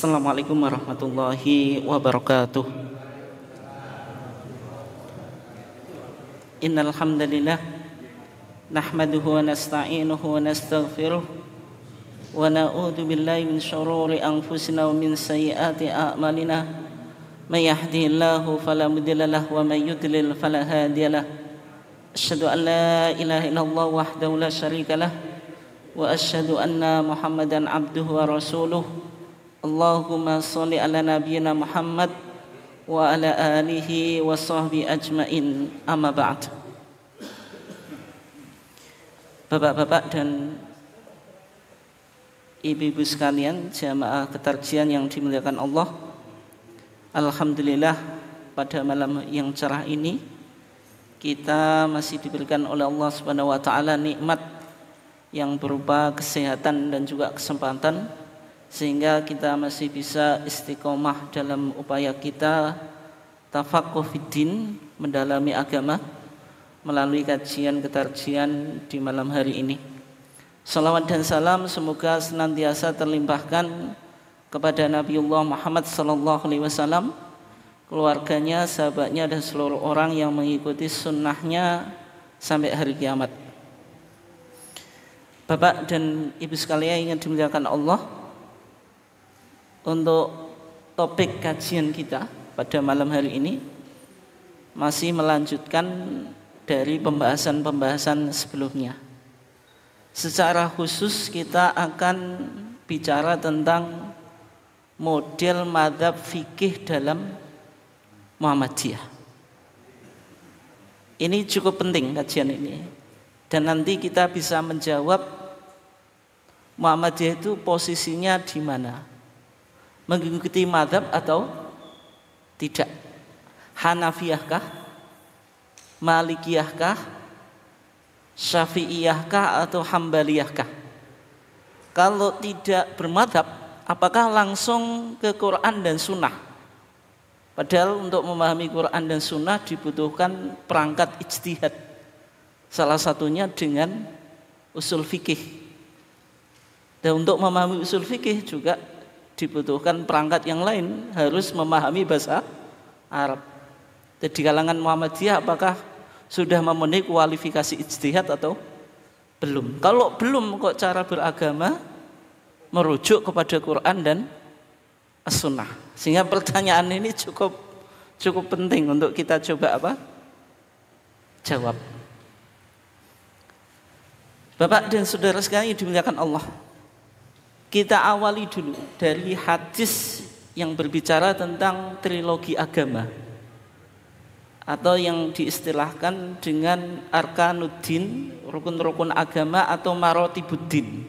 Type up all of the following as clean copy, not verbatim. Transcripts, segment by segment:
Assalamualaikum warahmatullahi wabarakatuh. Innal hamdalillah nahmaduhu wa nasta'inuhu wa nastaghfiruh wa na'udzu billahi min syururi anfusina wa min sayyiati a'malina. May yahdihillahu fala mudilla lahu wa may yudlil fala hadiyalah. Asyhadu an la ilaha illallah wahdahu la syarika lah wa asyhadu anna Muhammadan abduhu wa rasuluh. Allahumma sholli ala nabiyyina Muhammad wa ala alihi wa sahbihi ajmain, amma ba'd. Bapak-bapak dan ibu-ibu sekalian, jamaah ketarjian yang dimuliakan Allah, alhamdulillah pada malam yang cerah ini kita masih diberikan oleh Allah Subhanahu wa taala nikmat yang berupa kesehatan dan juga kesempatan, sehingga kita masih bisa istiqomah dalam upaya kita tafaqquh fiddin, mendalami agama melalui kajian ketarjian di malam hari ini. Salawat dan salam semoga senantiasa terlimpahkan kepada Nabiullah Muhammad sallallahu alaihi wasallam, keluarganya, sahabatnya dan seluruh orang yang mengikuti sunnahnya sampai hari kiamat. Bapak dan ibu sekalian yang dimuliakan Allah, untuk topik kajian kita pada malam hari ini masih melanjutkan dari pembahasan-pembahasan sebelumnya. Secara khusus kita akan bicara tentang model mazhab fikih dalam Muhammadiyah. Ini cukup penting kajian ini, dan nanti kita bisa menjawab Muhammadiyah itu posisinya di mana, mengikuti mazhab atau tidak, Hanafiyahkah, Malikiyahkah, Syafi'iyahkah atau Hambaliyahkah. Kalau tidak bermadzhab, apakah langsung ke Quran dan Sunnah? Padahal untuk memahami Quran dan Sunnah dibutuhkan perangkat ijtihad, salah satunya dengan usul fikih. Dan untuk memahami usul fikih juga dibutuhkan perangkat yang lain, harus memahami bahasa Arab. Jadi di kalangan Muhammadiyah apakah sudah memenuhi kualifikasi ijtihad atau belum? Kalau belum, kok cara beragama merujuk kepada Quran dan As-Sunnah? Sehingga pertanyaan ini cukup penting untuk kita coba jawab. Bapak dan saudara sekalian dimuliakan Allah, kita awali dulu dari hadis yang berbicara tentang trilogi agama, atau yang diistilahkan dengan arkanuddin, rukun-rukun agama atau marotibuddin,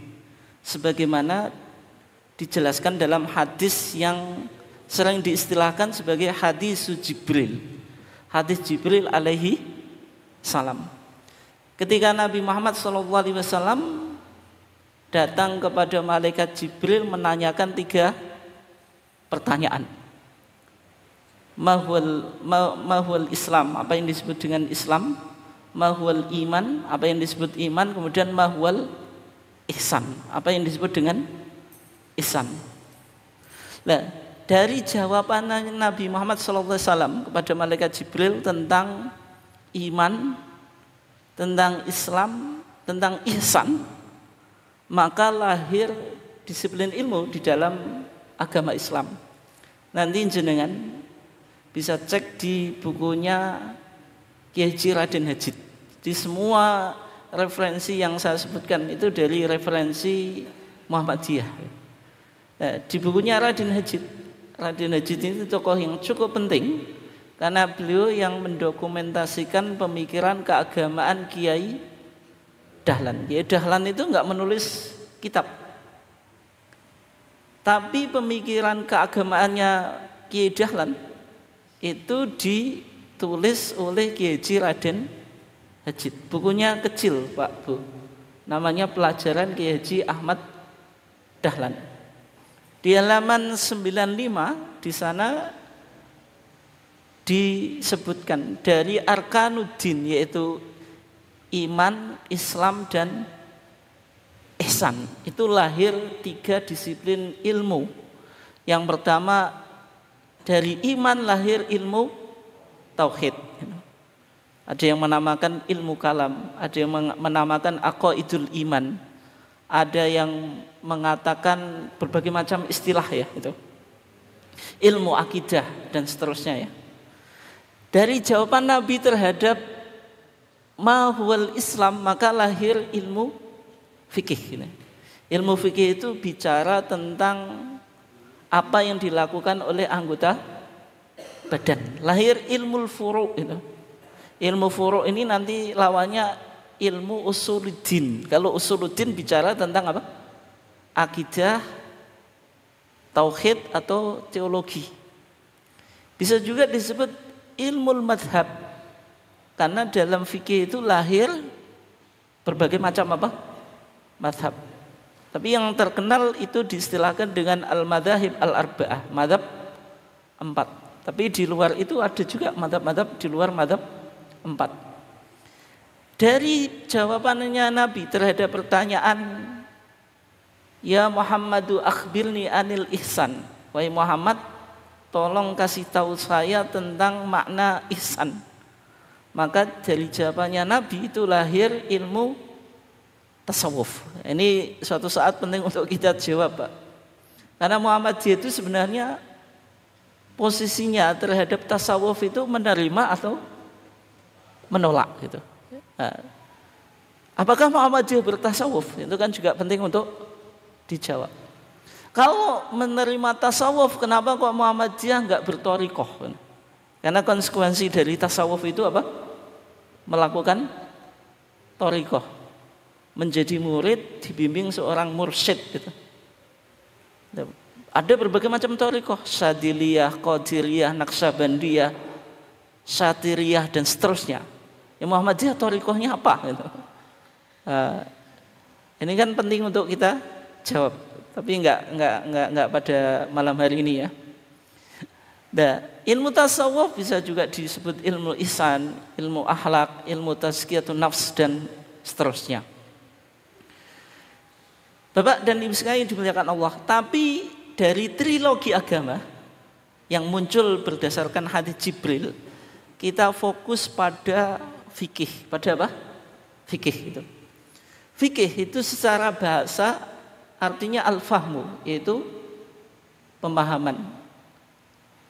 sebagaimana dijelaskan dalam hadis yang sering diistilahkan sebagai hadis Jibril, hadis Jibril alaihi salam. Ketika Nabi Muhammad SAW datang kepada malaikat Jibril menanyakan 3 pertanyaan. Mahwal Islam, apa yang disebut dengan Islam? Mahwal iman, apa yang disebut iman? Kemudian mahwal ihsan, apa yang disebut dengan ihsan? Nah, dari jawaban Nabi Muhammad SAW kepada malaikat Jibril tentang iman, tentang Islam, tentang ihsan, maka lahir disiplin ilmu di dalam agama Islam. Nanti jenengan bisa cek di bukunya Kiai Haji Raden Hajid. Di semua referensi yang saya sebutkan itu dari referensi Muhammadiyah. Nah, di bukunya Raden Hajid ini tokoh yang cukup penting, karena beliau yang mendokumentasikan pemikiran keagamaan Kiai Dahlan. Kiai Dahlan itu enggak menulis kitab, tapi pemikiran keagamaannya Kiai Dahlan itu ditulis oleh Kiai Haji Raden Hajid. Bukunya kecil Pak Bu, namanya Pelajaran Kiai Haji Ahmad Dahlan. Di halaman 95 di sana disebutkan dari arkanuddin, yaitu iman, Islam dan ihsan. Itu lahir 3 disiplin ilmu Yang pertama, dari iman lahir ilmu tauhid. Ada yang menamakan ilmu kalam, ada yang menamakan aqaidul iman, ada yang mengatakan berbagai macam istilah ya itu. Ilmu akidah dan seterusnya ya. Dari jawaban Nabi terhadap ma huwal Islam, maka lahir ilmu fikih. Ilmu fikih itu bicara tentang apa yang dilakukan oleh anggota badan. Lahir ilmu furu' itu. Ilmu furu' ini nanti lawannya ilmu usuluddin. Kalau usuluddin bicara tentang apa? Akidah, tauhid atau teologi. Bisa juga disebut ilmu madhab, karena dalam fikih itu lahir berbagai macam apa? Madhab. Tapi yang terkenal itu diistilahkan dengan al-madhahib al-arba'ah, madhab 4. Tapi di luar itu ada juga madhab-madhab di luar madhab 4. Dari jawabannya Nabi terhadap pertanyaan, ya Muhammadu akhbirni anil ihsan, wahai Muhammad, tolong kasih tahu saya tentang makna ihsan. Maka dari jawabannya Nabi itu lahir ilmu tasawuf. Ini suatu saat penting untuk kita jawab, Pak. Karena Muhammadiyah itu sebenarnya posisinya terhadap tasawuf itu menerima atau menolak gitu. Nah, apakah Muhammadiyah bertasawuf? Itu kan juga penting untuk dijawab. Kalau menerima tasawuf, kenapa kok Muhammadiyah enggak berthariqah? Karena konsekuensi dari tasawuf itu apa? Melakukan thariqah. Menjadi murid dibimbing seorang mursyid gitu. Ada berbagai macam thariqah, Syadiliyah, Qadiriyah, Naqsabandiyah, Syatiriyah dan seterusnya. Ya Muhammadiyah thariqahnya apa gitu. Ini kan penting untuk kita jawab, tapi enggak pada malam hari ini ya. Nah, ilmu tasawuf bisa juga disebut ilmu ihsan, ilmu akhlak, ilmu tazkiyatun nafs dan seterusnya. Bapak dan Ibu sekalian dimuliakan Allah, tapi dari trilogi agama yang muncul berdasarkan hadis Jibril, kita fokus pada fikih. Pada apa? Fikih itu. Fikih itu secara bahasa artinya al-fahmu, yaitu pemahaman.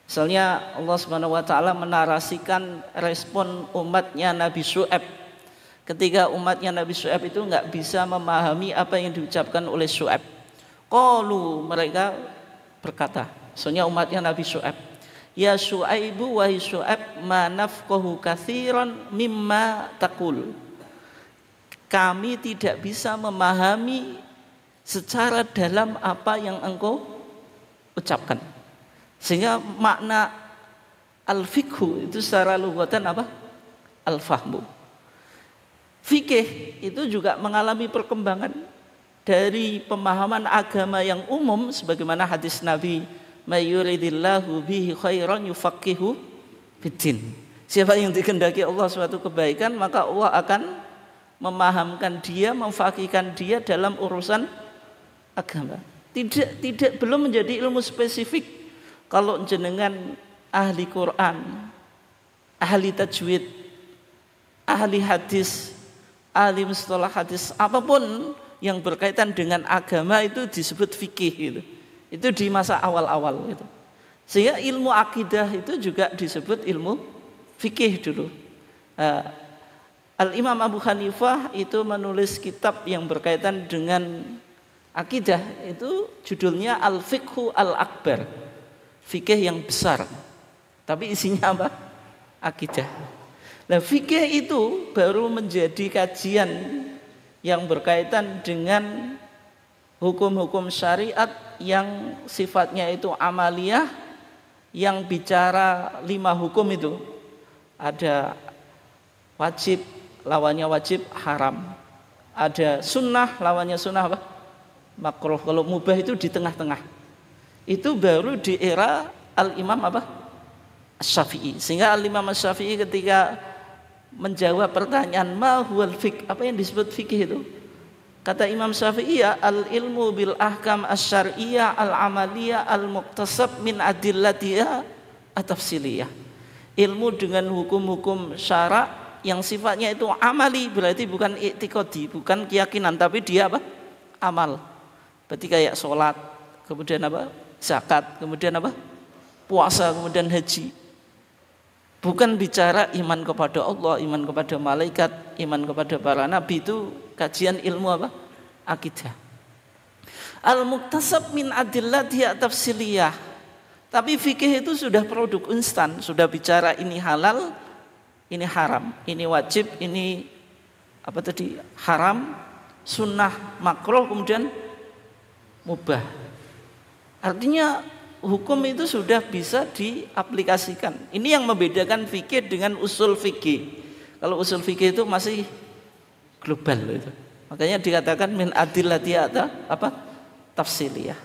Misalnya Allah Subhanahu wa taala menarasikan respon umatnya Nabi Syu'aib. Ketika umatnya Nabi Syu'aib itu enggak bisa memahami apa yang diucapkan oleh Syu'aib. Qalu, mereka berkata, soalnya umatnya Nabi Syu'aib, ya Syu'aibu wahai Syu'aib, ma nafqahu katsiran mimma taqul. Kami tidak bisa memahami secara dalam apa yang engkau ucapkan. Sehingga makna al-fiqhu itu secara lughatan apa? Al-fahmu. Fikih itu juga mengalami perkembangan dari pemahaman agama yang umum sebagaimana hadis Nabi, may yuridillahu bihi khairan yufaqihu fiddin. Siapa yang dikehendaki Allah suatu kebaikan, maka Allah akan memahamkan dia, memfaqihkan dia dalam urusan agama. Tidak belum menjadi ilmu spesifik. Kalau jenengan ahli Quran, ahli tajwid, ahli hadis, ahli mustalah hadis, apapun yang berkaitan dengan agama itu disebut fikih gitu. Itu di masa awal-awal itu. Sehingga ilmu akidah itu juga disebut ilmu fikih dulu. Al-Imam Abu Hanifah itu menulis kitab yang berkaitan dengan akidah, itu judulnya Al-Fiqhu Al-Akbar, fikih yang besar, tapi isinya apa? Akidah. Nah, fikih itu baru menjadi kajian yang berkaitan dengan hukum-hukum syariat yang sifatnya itu amaliyah, yang bicara 5 hukum itu. Ada wajib, lawannya wajib haram. Ada sunnah, lawannya sunnah apa? Makruh. Kalau mubah itu di tengah-tengah. Itu baru di era Al-Imam apa? Asy-Syafi'i. Sehingga Al-Imam Asy-Syafi'i ketika menjawab pertanyaan ma huwal fiqh, apa yang disebut fikih itu? Kata Imam Syafi'i, al ilmu bil ahkam asyariyah al amaliyah al muktasab min adillatiyah at-tafsiliyah. Ilmu dengan hukum-hukum syarak yang sifatnya itu amali, berarti bukan i'tiqadi, bukan keyakinan, tapi dia apa? Amal. Berarti kayak sholat, kemudian apa? Zakat, kemudian apa? Puasa, kemudian haji. Bukan bicara iman kepada Allah, iman kepada malaikat, iman kepada para nabi, itu kajian ilmu apa? Akidah. Al-muktasab min adillati tafsiliyah. Tapi fikih itu sudah produk instan, sudah bicara ini halal, ini haram, ini wajib, ini apa tadi? Haram, sunnah, makruh, kemudian mubah. Artinya hukum itu sudah bisa diaplikasikan. Ini yang membedakan fikih dengan usul fikih. Kalau usul fikih itu masih global itu. Makanya dikatakan min adillati apa? Tafsiliyah.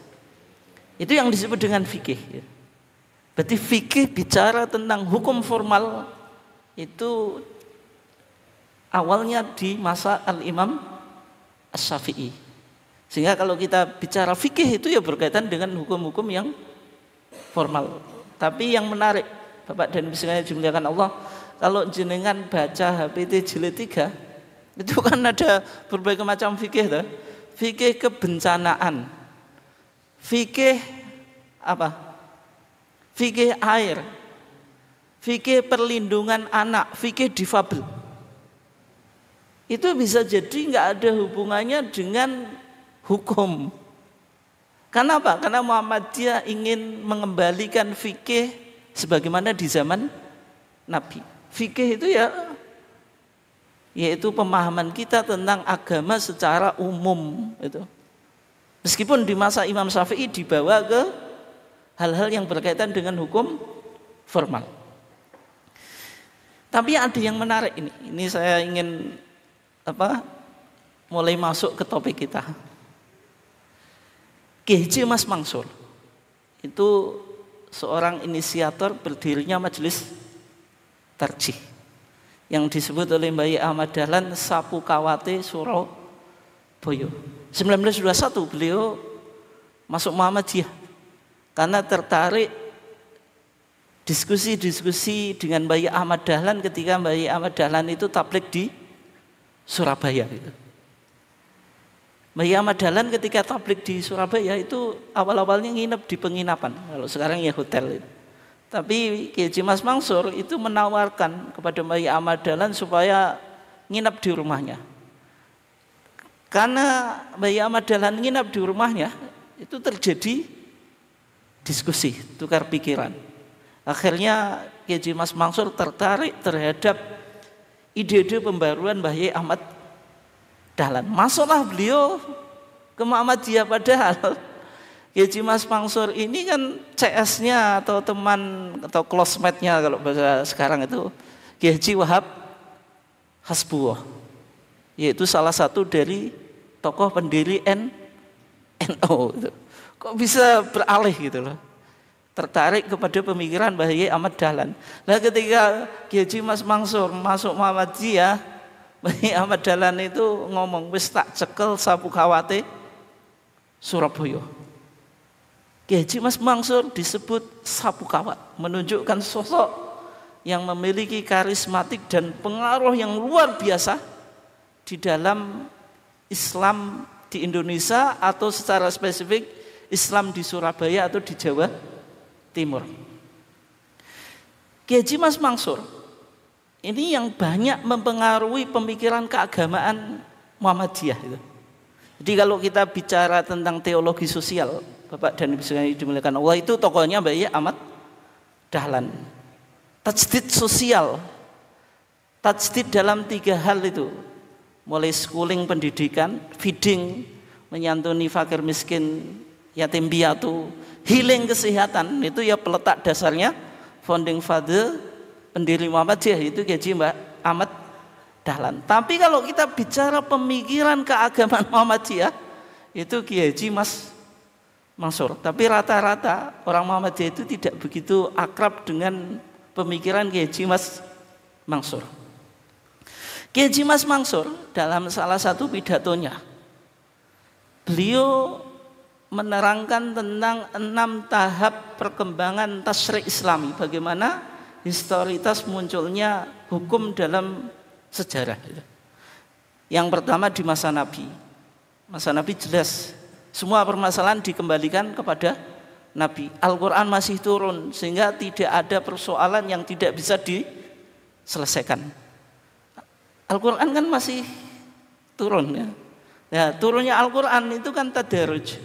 Itu yang disebut dengan fikih. Berarti fikih bicara tentang hukum formal itu awalnya di masa Al-Imam Asy-Syafi'i. Sehingga kalau kita bicara fikih itu ya berkaitan dengan hukum-hukum yang formal. Tapi yang menarik, Bapak dan Ibu sekalian dimuliakan Allah, kalau jenengan baca HPT jilid 3, itu kan ada berbagai macam fikih tuh. Fikih kebencanaan, fikih apa? Fikih air, fikih perlindungan anak, fikih difabel. Itu bisa jadi nggak ada hubungannya dengan hukum. Karena apa? Karena Muhammadiyah ingin mengembalikan fikih sebagaimana di zaman Nabi. Fikih itu yaitu pemahaman kita tentang agama secara umum itu. Meskipun di masa Imam Syafi'i dibawa ke hal-hal yang berkaitan dengan hukum formal. Tapi ada yang menarik ini. Ini saya ingin mulai masuk ke topik kita. Kiai Haji Mas Mansur itu seorang inisiator berdirinya Majelis Tarjih yang disebut oleh Mbah Ahmad Dahlan Sapu Kawate Surabaya. 1921 beliau masuk Muhammadiyah karena tertarik diskusi-diskusi dengan Mbah Ahmad Dahlan ketika Mbah Ahmad Dahlan itu tabligh di Surabaya gitu. Mbah Ahmad Dahlan ketika tabligh di Surabaya itu awal-awalnya nginep di penginapan, kalau sekarang ya hotel itu. Tapi Kiai Haji Mas Mansur itu menawarkan kepada Mbah Ahmad Dahlan supaya nginep di rumahnya. Karena Mbah Ahmad Dahlan nginep di rumahnya, itu terjadi diskusi, tukar pikiran. Akhirnya Kiai Haji Mas Mansur tertarik terhadap ide-ide pembaruan Mbah Ahmad Dahlan. Masuklah beliau ke Muhammadiyah, padahal Kiai Haji Mas Mansur ini kan CS-nya atau teman atau classmate-nya kalau bahasa sekarang itu Kiai Haji Wahab Hasbuwah, yaitu salah satu dari tokoh pendiri NU. Kok bisa beralih gitu loh, tertarik kepada pemikiran Mbah Ahmad Dahlan. Nah ketika Kiai Haji Mas Mansur masuk Muhammadiyah, Mbah Ahmad Dahlan itu ngomong, wis tak cekel Sapu Kawate Surabaya. Kiai Haji Mas Mansur disebut Sapu Kawat, menunjukkan sosok yang memiliki karismatik dan pengaruh yang luar biasa di dalam Islam di Indonesia atau secara spesifik Islam di Surabaya atau di Jawa Timur. Kiai Haji Mas Mansur ini yang banyak mempengaruhi pemikiran keagamaan Muhammadiyah itu. Jadi kalau kita bicara tentang teologi sosial, Bapak dan Ibu sekalian dimuliakan Allah, itu tokohnya Mbah Ahmad Dahlan. Tajdid sosial, tajdid dalam 3 hal itu, mulai schooling pendidikan, feeding, menyantuni fakir miskin, yatim piatu, healing kesehatan, itu ya peletak dasarnya, founding father, pendiri Muhammadiyah itu Kiai Haji Mbah Ahmad Dahlan. Tapi kalau kita bicara pemikiran keagamaan Muhammadiyah, itu Kiai Haji Mas Mansur. Tapi rata-rata orang Muhammadiyah itu tidak begitu akrab dengan pemikiran Kiai Haji Mas Mansur. Kiai Haji Mas Mansur dalam salah satu pidatonya Beliau menerangkan tentang 6 tahap perkembangan tasyri' Islami, bagaimana historitas munculnya hukum dalam sejarah. Yang pertama di masa Nabi. Masa Nabi jelas semua permasalahan dikembalikan kepada Nabi. Al-Quran masih turun sehingga tidak ada persoalan yang tidak bisa diselesaikan. Al-Quran kan masih turun ya. Ya, turunnya Al-Quran itu kan tadaruj.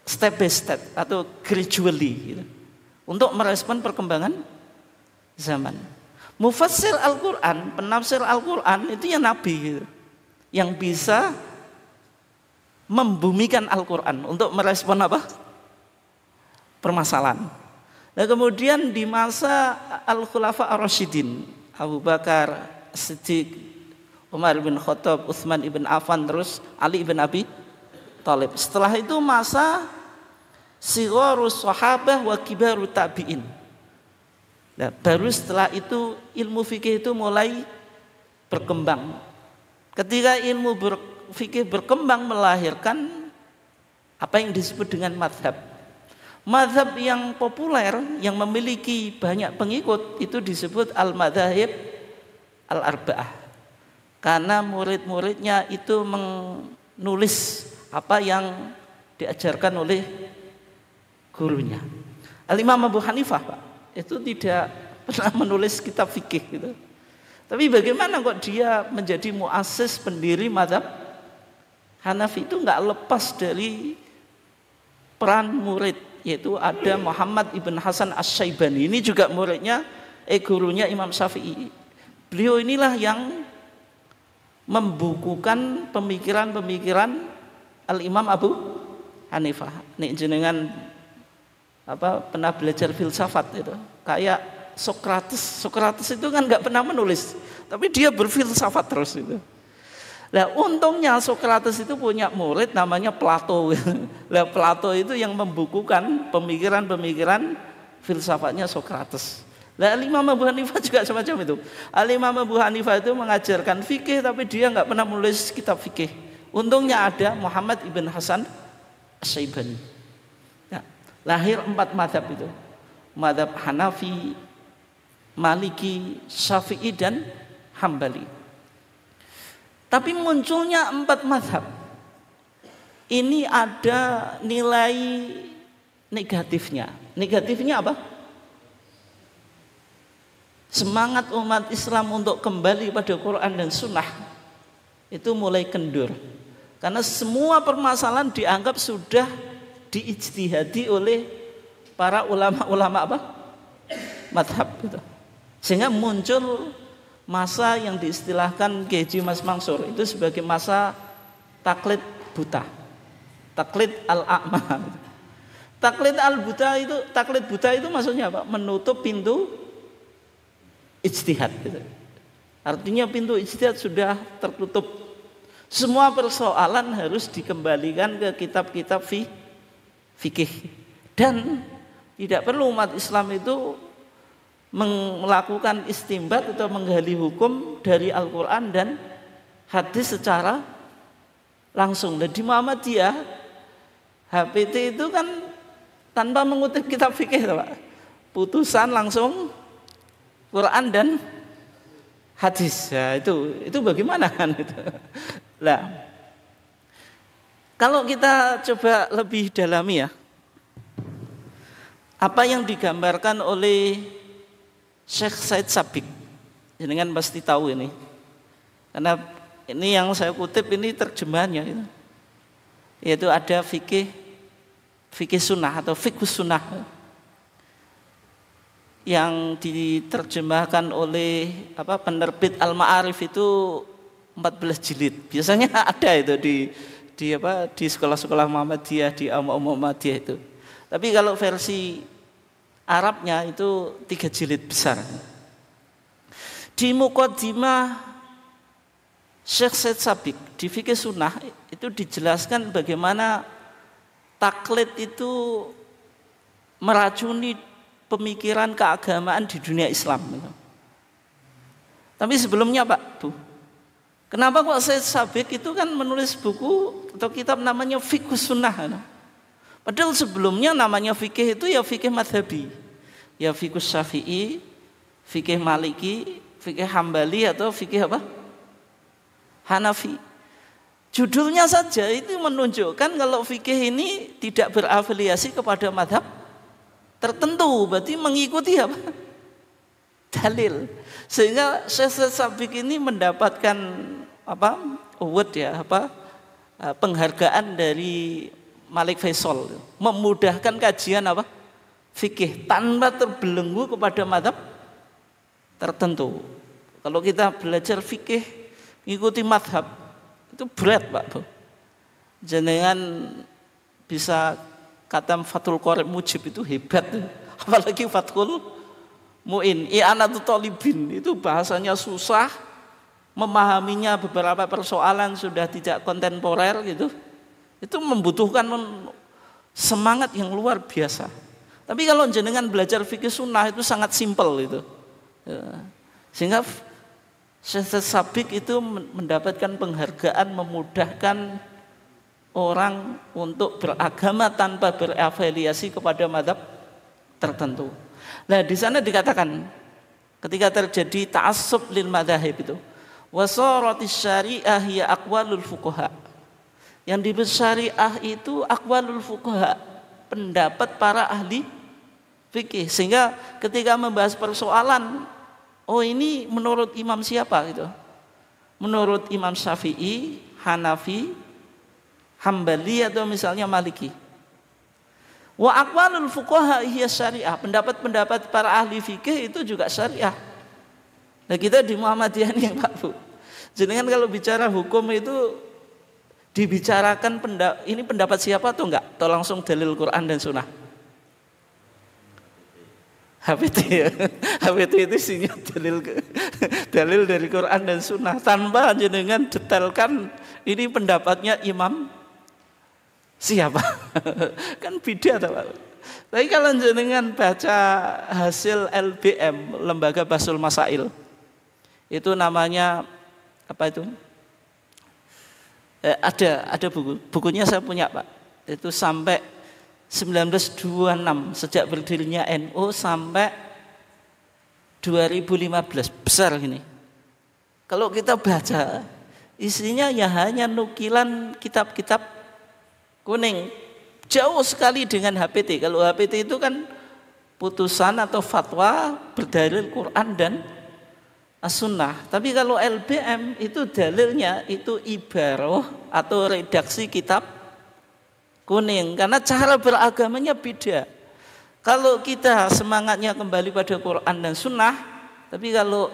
Step by step atau gradually gitu, untuk merespon perkembangan zaman. Mufassir Al-Quran, penafsir Al-Quran itu ya Nabi gitu, yang bisa membumikan Al-Quran untuk merespon permasalahan. Nah, kemudian di masa Al-Khulafa Ar-Rasyidin, Abu Bakar Siddiq, Umar bin Khattab, Utsman ibn Affan, terus Ali ibn Abi Thalib. Setelah itu masa Sigharus Sahabah wa Kibarut Tabi'in. Nah, baru setelah itu ilmu fikih itu mulai berkembang. Ketika ilmu fikih berkembang melahirkan apa yang disebut dengan madhab. Madhab yang populer yang memiliki banyak pengikut itu disebut al-madhahib al-arba'ah. Karena murid-muridnya itu menulis apa yang diajarkan oleh gurunya. Al-Imam Abu Hanifah, Pak, itu tidak pernah menulis kitab fikih gitu. Tapi bagaimana kok dia menjadi muassis pendiri mazhab Hanafi? Itu nggak lepas dari peran murid, yaitu ada Muhammad ibn Hasan Asy-Syaibani. Ini juga muridnya, gurunya Imam Syafi'i. Beliau inilah yang membukukan pemikiran-pemikiran Al-Imam Abu Hanifah. Nih jenengan pernah belajar filsafat itu, kayak Sokrates itu kan nggak pernah menulis, tapi dia berfilsafat terus itu. Nah, untungnya Sokrates itu punya murid namanya Plato. Nah, Plato itu yang membukukan pemikiran-pemikiran filsafatnya Sokrates. Nah, Imam Abu Hanifah juga semacam itu. Imam Abu Hanifah itu mengajarkan fikih, tapi dia nggak pernah menulis kitab fikih. Untungnya ada Muhammad ibn Hasan Asy-Syaibani. Nah, lahir 4 mazhab itu. Mazhab Hanafi, Maliki, Syafi'i, dan Hambali. Tapi munculnya 4 mazhab ini ada nilai negatifnya. Negatifnya apa? Semangat umat Islam untuk kembali pada Quran dan Sunnah itu mulai kendur. Karena semua permasalahan dianggap sudah diijtihadi oleh para ulama-ulama mazhab gitu. Sehingga muncul masa yang diistilahkan Kiai Haji Mas Mansur itu sebagai masa taklid buta, taklid al-a'ma. Taklid buta itu maksudnya apa? Menutup pintu ijtihad gitu. Artinya pintu ijtihad sudah tertutup. Semua persoalan harus dikembalikan ke kitab-kitab fikih. Dan tidak perlu umat Islam itu melakukan istimbat atau menggali hukum dari Al-Quran dan hadis secara langsung. Dan di Muhammadiyah HPT itu kan tanpa mengutip kitab fikih, Pak. Putusan langsung Quran dan hadis. Ya, itu bagaimana kan itu. Nah, kalau kita coba lebih dalami ya, apa yang digambarkan oleh Syekh Said Sabiq, jangan pasti tahu ini, karena ini yang saya kutip ini terjemahannya itu. Yaitu ada fikih sunnah atau fiqhus sunnah yang diterjemahkan oleh penerbit Al-Ma'arif itu 14 jilid. Biasanya ada itu di sekolah-sekolah Muhammadiyah, di Muhammadiyah itu. Tapi kalau versi Arabnya itu 3 jilid besar. Di Muqaddimah Syekh Said Sabiq di fikih sunnah itu dijelaskan bagaimana taklid itu meracuni pemikiran keagamaan di dunia Islam. Tapi sebelumnya Pak Bu, Kenapa kok Syekh Sabiq itu kan menulis buku atau kitab namanya Fiqhus Sunnah. Padahal sebelumnya namanya fikih itu ya fikih madhabi. Ya Fiqhus Syafi'i, fikih Maliki, fikih Hambali atau fikih apa? Hanafi. Judulnya saja itu menunjukkan kalau fikih ini tidak berafiliasi kepada madhab tertentu, berarti mengikuti apa? Dalil. Sehingga Syekh Sabiq ini mendapatkan apa? Award ya, apa? Penghargaan dari Malik Faisal, memudahkan kajian apa? Fikih tanpa terbelenggu kepada madhab tertentu. Kalau kita belajar fikih mengikuti madhab itu berat Pak Bu. Jenengan bisa kata Fathul Qorib Mujib itu hebat, apalagi Fathul Mu'in, I'anatul Thalibin itu bahasanya susah, memahaminya beberapa persoalan sudah tidak kontemporer gitu. Itu membutuhkan semangat yang luar biasa. Tapi kalau jenengan belajar fikih sunnah itu sangat simpel itu. Sehingga Syekh Sabiq itu mendapatkan penghargaan memudahkan orang untuk beragama tanpa berafiliasi kepada mazhab tertentu. Nah, di sana dikatakan ketika terjadi ta'assub lil madzhab itu, wasaratis syariah ya aqwalul fuqaha. Yang disebut syariah itu aqwalul fuqaha, pendapat para ahli fikih. Sehingga ketika membahas persoalan, oh ini menurut imam siapa gitu? Menurut Imam Syafi'i, Hanafi, Hambali atau misalnya Maliki. Wa aqwalul fuqaha hiya syariah, pendapat-pendapat para ahli fikih itu juga syariah. Nah, kita di Muhammadiyah nih Pak Bu. Jenengan kalau bicara hukum itu dibicarakan ini pendapat siapa atau enggak? Atau langsung dalil Quran dan Sunnah? HPT ya. HPT itu isinya dalil dari Quran dan Sunnah tanpa jenengan detailkan ini pendapatnya imam siapa. Kan beda Pak. Tapi kalau jenengan baca hasil LBM, Lembaga Bahsul Masail, itu namanya apa itu? Ada bukunya saya punya Pak. Itu sampai 1926 sejak berdirinya NU sampai 2015, besar gini. Kalau kita baca isinya ya hanya nukilan kitab-kitab kuning, jauh sekali dengan HPT. Kalau HPT itu kan putusan atau fatwa berdalil Quran dan As-Sunnah. Tapi kalau LBM itu dalilnya itu ibarah atau redaksi kitab kuning, karena cara beragamanya beda. Kalau kita semangatnya kembali pada Quran dan Sunnah, tapi kalau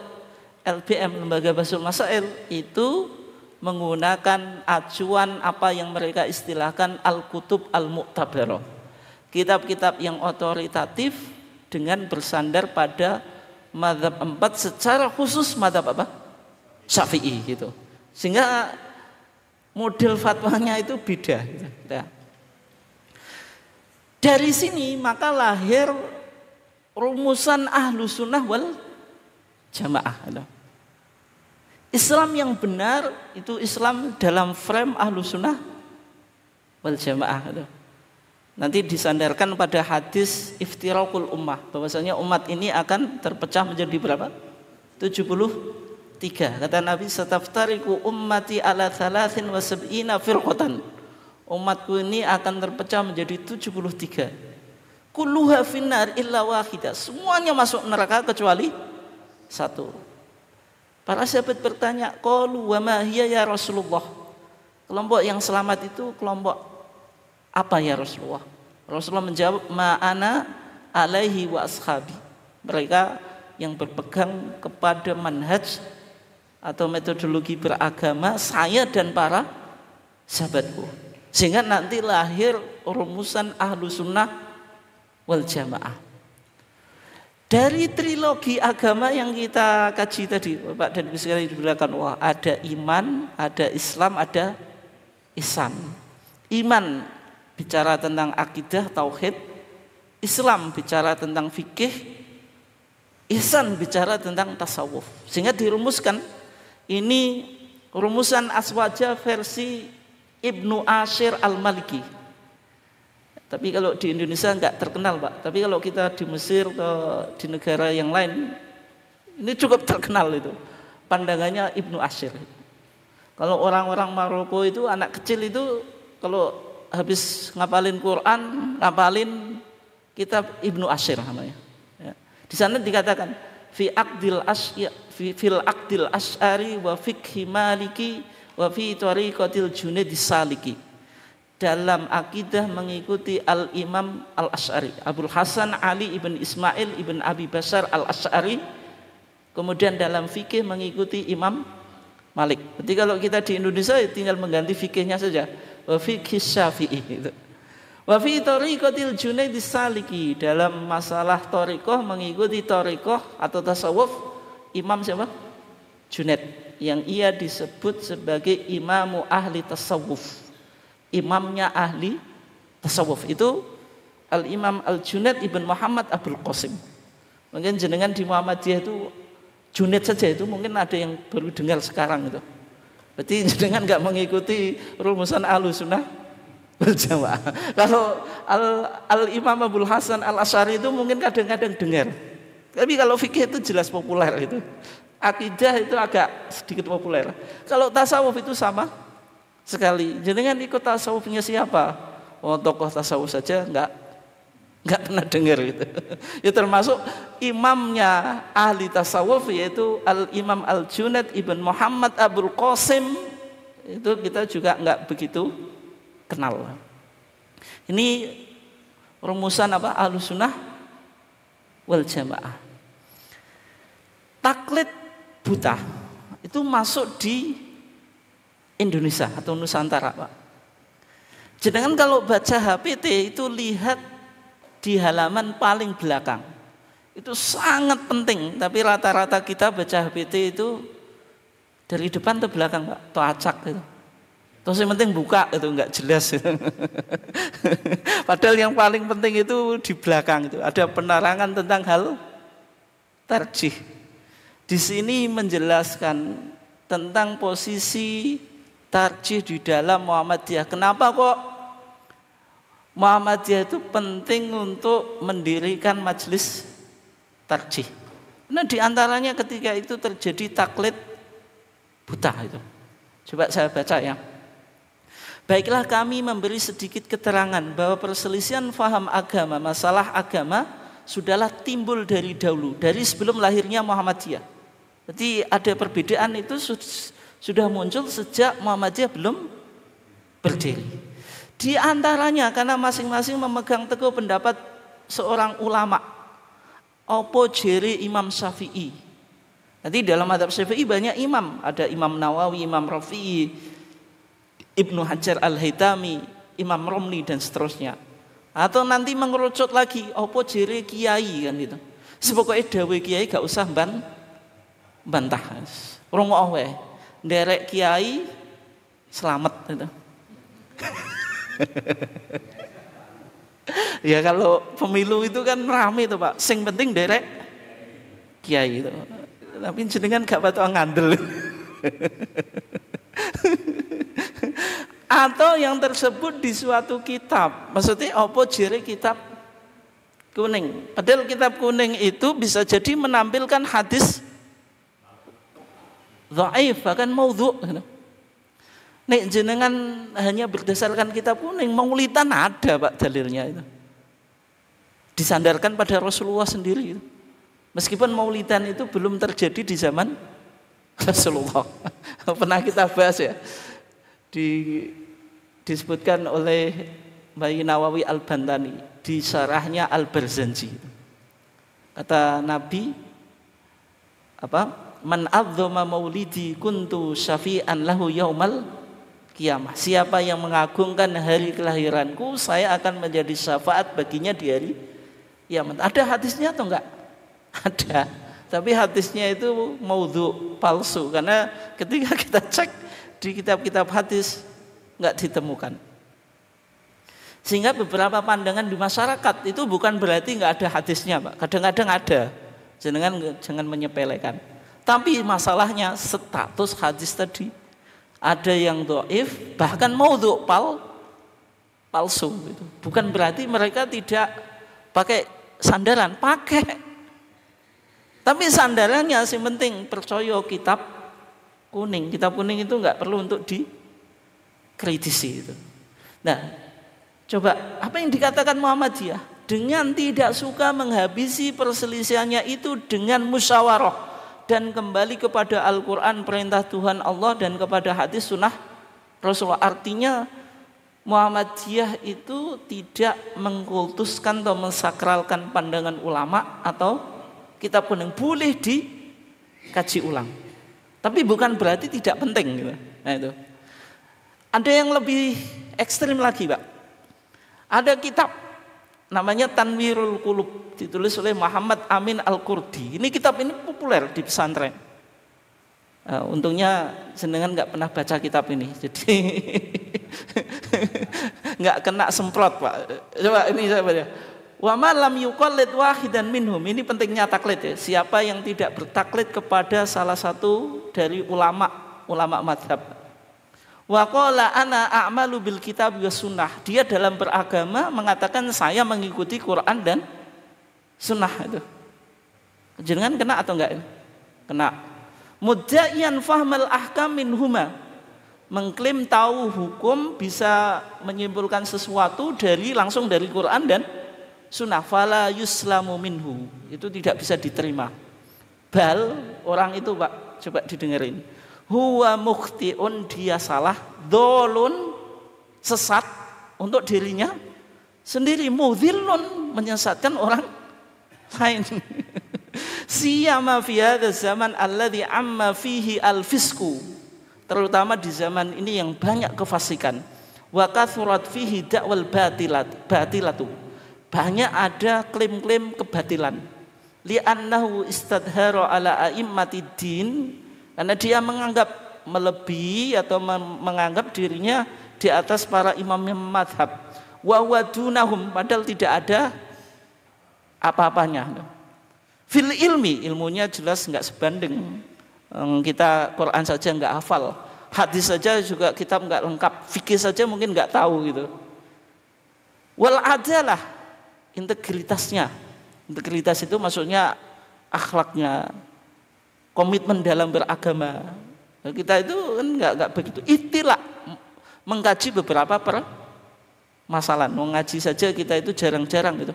LBM Lembaga Bahsul Masail itu menggunakan acuan apa yang mereka istilahkan al-kutub al-mu'tabarah, kitab-kitab yang otoritatif dengan bersandar pada mazhab 4, secara khusus mazhab apa? Syafi'i gitu. Sehingga model fatwanya itu beda gitu. Dari sini maka lahir rumusan ahlu sunnah wal jamaah. Islam yang benar itu Islam dalam frame ahlu sunnah wal jamaah. Nanti disandarkan pada hadis iftiraqul ummah, bahwasanya umat ini akan terpecah menjadi berapa? 73. Kata Nabi, sataftariqu ummati ala 73 firqatan. Umatku ini akan terpecah menjadi 73. Kulluha finnar illa wahidah. Semuanya masuk neraka kecuali satu. Para sahabat bertanya, qalu wa ma hiya ya Rasulullah? Kelompok yang selamat itu kelompok apa ya Rasulullah? Rasulullah menjawab, ma'ana alaihi wa ashabi. Mereka yang berpegang kepada manhaj atau metodologi beragama saya dan para sahabatku. Sehingga nanti lahir rumusan ahlu sunnah wal jamaah. Dari trilogi agama yang kita kaji tadi, Bapak dan Ibu sekalian diberitakan, wah ada iman, ada Islam, ada ihsan. Iman bicara tentang akidah, tauhid. Islam bicara tentang fikih. Ihsan bicara tentang tasawuf. Sehingga dirumuskan ini Rumusan Aswaja versi Ibnu Ashir Al-Maliki. Tapi kalau di Indonesia enggak terkenal, Pak. Tapi kalau kita di Mesir atau di negara yang lain, ini cukup terkenal itu. Pandangannya Ibnu Ashir. Kalau orang-orang Maroko itu, anak kecil itu kalau habis ngapalin Quran, ngapalin kitab Ibnu Ashir namanya. Ya. Di sana dikatakan fil aqdil asy'ari wa fikhi maliki wa fi tariqatil junaid saliki. Dalam akidah mengikuti Al-Imam Al-Asy'ari, Abul Hasan Ali ibn Ismail ibn Abi Basar Al-Asy'ari. Kemudian dalam fikih mengikuti Imam Malik. Jadi kalau kita di Indonesia tinggal mengganti fikihnya saja. Wa fikih Syafi'i itu. Wa fi tariqatil junaid saliki, dalam masalah thariqah mengikuti thariqah atau tasawuf Imam siapa? Junaid, yang ia disebut sebagai imamu ahli tasawuf. Imamnya ahli tasawuf itu Al-Imam Al-Junaid Ibn Muhammad Abul Qasim. Mungkin jenengan di Muhammadiyah itu Junaid saja itu mungkin ada yang baru dengar sekarang itu. Berarti jenengan enggak mengikuti rumusan Ahlussunnah Jamaah. Kalau Al-Imam Abul Hasan Al-Asy'ari itu mungkin kadang-kadang dengar. Tapi kalau fikih itu jelas populer itu. Akidah itu agak sedikit populer. Kalau tasawuf itu sama sekali. Jenengan ikut tasawufnya siapa? Oh, tokoh tasawuf saja enggak pernah dengar gitu. Ya termasuk imamnya ahli tasawuf yaitu Al-Imam Al-Junaid Ibn Muhammad Abul Qasim, itu kita juga enggak begitu kenal. Ini rumusan apa? Ahlussunnah wal Jamaah. Taklid buta itu masuk di Indonesia atau Nusantara, Pak. Jangan kalau baca HPT itu lihat di halaman paling belakang. Itu sangat penting, tapi rata-rata kita baca HPT itu dari depan ke belakang, Pak, atau acak gitu. Terus yang penting buka itu enggak jelas. Padahal yang paling penting itu di belakang itu ada penerangan tentang hal tarjih. Di sini menjelaskan tentang posisi tarjih di dalam Muhammadiyah. Kenapa kok Muhammadiyah itu penting untuk mendirikan majelis tarjih? Nah, di antaranya ketika itu terjadi taklid buta itu. Coba saya baca ya. Baiklah, kami memberi sedikit keterangan bahwa perselisihan faham agama, masalah agama sudahlah timbul dari dahulu, dari sebelum lahirnya Muhammadiyah. Jadi ada perbedaan itu sudah muncul sejak Muhammadiyah belum berdiri. Di antaranya karena masing-masing memegang teguh pendapat seorang ulama. Opo jere Imam Syafi'i. Nanti dalam mazhab Syafi'i banyak imam, ada Imam Nawawi, Imam Rafi'i, Ibnu Hajar Al-Haytami, Imam Romli dan seterusnya. Atau nanti mengerucut lagi, opo jere kiai kan itu. Sepokoknya dawe kiai gak usah bantah. Rungok wae. Nderek kiai selamat gitu. Ya kalau pemilu itu kan rame itu, Pak. Sing penting nderek kiai itu. Tapi jenengan gak patut ngandel. Atau yang tersebut di suatu kitab, maksudnya apa jere kitab kuning. Padahal kitab kuning itu bisa jadi menampilkan hadis dhaif, bahkan maudhu. Nek jenengan hanya berdasarkan kitab kuning, maulidan ada, Pak, dalilnya itu. Disandarkan pada Rasulullah sendiri itu. Meskipun maulidan itu belum terjadi di zaman Rasulullah. Pernah kita bahas ya. Disebutkan oleh Bayi Nawawi Al-Bantani di syarahnya Al-Barzanji. Kata Nabi man adzama maulidi kuntu syafi'an lahu yaumal qiyamah. Siapa yang mengagungkan hari kelahiranku, saya akan menjadi syafaat baginya di hari kiamat. Ada hadisnya atau enggak? Ada. Tapi hadisnya itu maudhu, palsu, karena ketika kita cek di kitab-kitab hadis enggak ditemukan. Sehingga beberapa pandangan di masyarakat itu bukan berarti enggak ada hadisnya, Pak. Kadang-kadang ada. Jangan menyepelekan. Tapi masalahnya status hadis tadi ada yang dhaif, bahkan maudhu' palsu gitu. Bukan berarti mereka tidak pakai sandaran, pakai. Tapi sandarannya sing penting percaya kitab kuning. Kitab kuning itu enggak perlu untuk dikritisi itu. Nah, coba apa yang dikatakan Muhammadiyah? Dengan tidak suka menghabisi perselisihannya itu dengan musyawarah dan kembali kepada Al-Quran, perintah Tuhan Allah, dan kepada hadis sunnah Rasulullah. Artinya Muhammadiyah itu tidak mengkultuskan atau mensakralkan pandangan ulama atau kitab kuning. Boleh dikaji ulang, tapi bukan berarti tidak penting gitu. Nah itu. Ada yang lebih ekstrim lagi, Pak. Ada kitab namanya Tanwirul Qulub, ditulis oleh Muhammad Amin Al-Qurdi. Ini kitab ini populer di pesantren. Untungnya jenengan nggak pernah baca kitab ini, jadi nggak kena semprot, Pak. Coba ini saya baca. Wa ma lam yuqallid wahidan minhum. Ini pentingnya taklid ya. Siapa yang tidak bertaklid kepada salah satu dari ulama madhab. Wa qala ana a'malu bil kitab was sunnah. Dia dalam beragama mengatakan saya mengikuti Quran dan sunnah itu. Jenengan kena atau enggak? Kena. Mudda'iyan fahmal ahkam minhuma. Mengklaim tahu hukum, bisa menyimpulkan sesuatu langsung dari Quran dan sunnah. Fala yuslamu minhu. Itu tidak bisa diterima. Bal orang itu, Pak, coba didengerin. Huwa mukhti'un, dia salah, dholun, sesat untuk dirinya sendiri, mudhillun, menyesatkan orang lain. Siyama fi hadzal zaman alladzi amma fihi al-fisqu, terutama di zaman ini yang banyak kefasikan. Wa kathurat fihi da'wal batilatu, banyak ada klaim-klaim kebatilan. Li'annahu istadhara ala a'immatid din, karena dia menganggap melebihi atau menganggap dirinya di atas para imam madhab. Wa wadunahum, padahal tidak ada apa-apanya. Fil ilmi, ilmunya jelas nggak sebanding. Kita Quran saja nggak hafal, hadis saja juga kitab nggak lengkap, fikih saja mungkin nggak tahu gitu. Wal adalah, integritasnya. Integritas itu maksudnya akhlaknya, komitmen dalam beragama. Kita itu kan nggak begitu. Itilah mengkaji beberapa permasalahan. Mengaji saja kita itu jarang-jarang gitu.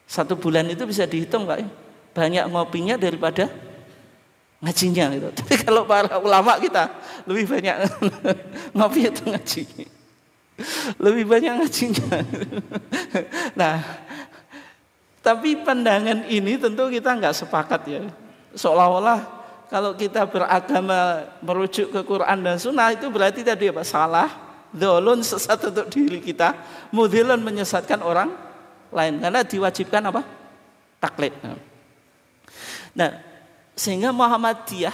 1 bulan itu bisa dihitung, Pak. Banyak ngopinya daripada ngajinya gitu. Tapi kalau para ulama kita lebih banyak ngopi itu ngaji. Lebih banyak ngajinya. Nah, tapi pandangan ini tentu kita nggak sepakat ya. Seolah-olah kalau kita beragama merujuk ke Quran dan Sunnah itu berarti tadi apa? Salah, dholun, sesat untuk diri kita, mudhilun, menyesatkan orang lain, karena diwajibkan apa? Taklid. Nah, sehingga Muhammadiyah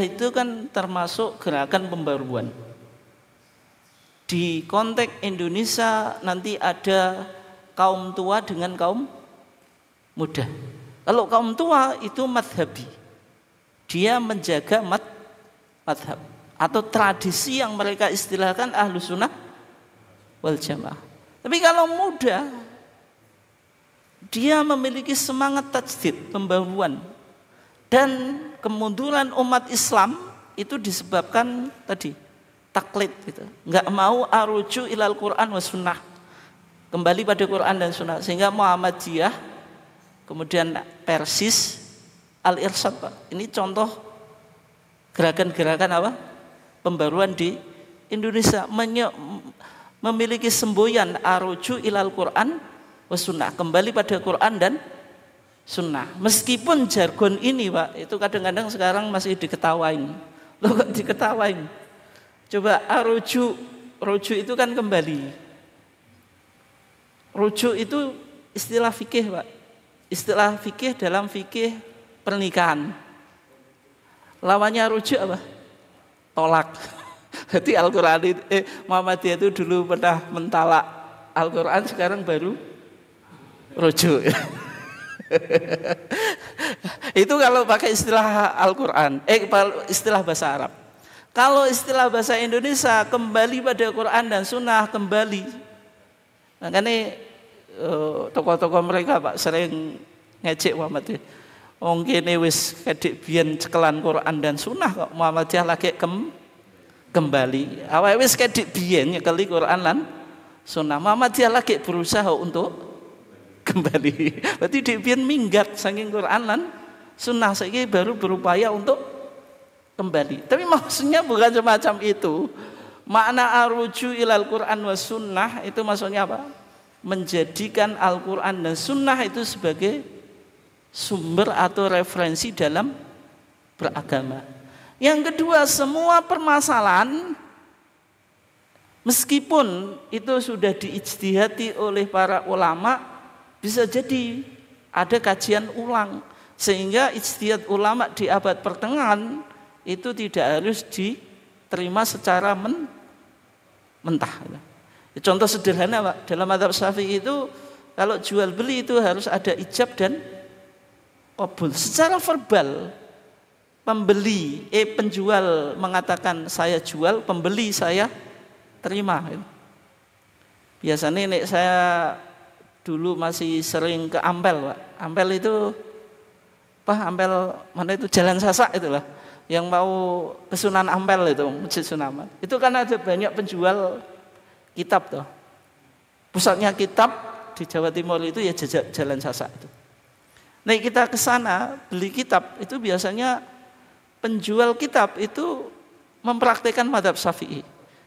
itu kan termasuk gerakan pembaruan. Di konteks Indonesia nanti ada kaum tua dengan kaum muda. Kalau kaum tua itu madhabi, dia menjaga madhab atau tradisi yang mereka istilahkan ahlu sunnah wal jamaah. Tapi kalau muda, dia memiliki semangat tajdid, pembaruan, dan kemunduran umat Islam itu disebabkan tadi taklid gitu. Enggak mau aruju ilal Quran was sunnah, kembali pada Quran dan sunnah. Sehingga Muhammadiyah, kemudian Persis, Al-Irsyad, Pak. Ini contoh gerakan-gerakan apa? Pembaruan di Indonesia, memiliki semboyan aruju ilal Quran was sunnah, kembali pada Quran dan sunnah. Meskipun jargon ini, Pak, itu kadang-kadang sekarang masih diketawain. Loh, kok diketawain? Coba aruju, rujuk itu kan kembali. Rujuk itu istilah fikih, Pak. Istilah fikih dalam fikih pernikahan. Lawannya rujuk apa? Tolak. Jadi Al-Quran Muhammadiyah itu dulu pernah mentalak Al-Quran, sekarang baru rujuk. Itu kalau pakai istilah Al-Quran, istilah bahasa Arab. Kalau istilah bahasa Indonesia kembali pada Quran dan Sunnah, kembali. Makanya tokoh-tokoh mereka Pak sering ngejek Muhammadiyah. Wong kene wis kedhik biyen cekelan Quran dan Sunnah kok Muhammadiyah lagi kembali. Awake wis kedhik biyen nyekeli Quran lan Sunnah. Muhammadiyah lagi berusaha untuk kembali. Berarti dik biyen minggat saking Quran lan Sunnah, saiki baru berupaya untuk kembali. Tapi maksudnya bukan semacam itu. Makna aruju ilal Quran was sunnah itu maksudnya apa? Menjadikan Al-Quran dan Sunnah itu sebagai sumber atau referensi dalam beragama. Yang kedua, semua permasalahan meskipun itu sudah diijtihati oleh para ulama, bisa jadi ada kajian ulang sehingga ijtihad ulama di abad pertengahan itu tidak harus diterima secara mentah. Contoh sederhana Pak, dalam mazhab Syafi'i itu kalau jual beli itu harus ada ijab dan qabul. Secara verbal penjual mengatakan saya jual, pembeli saya terima. Biasanya nek saya dulu masih sering ke Ampel Pak. Ampel itu Ampel mana itu Jalan Sasak itulah. Yang mau ke Sunan Ampel itu, Masjid Sunan Ampel. Itu kan ada banyak penjual kitab toh. Pusatnya kitab di Jawa Timur itu ya Jalan Sasak itu. Nah, kita ke sana beli kitab itu biasanya penjual kitab itu mempraktikkan mazhab Syafi'i.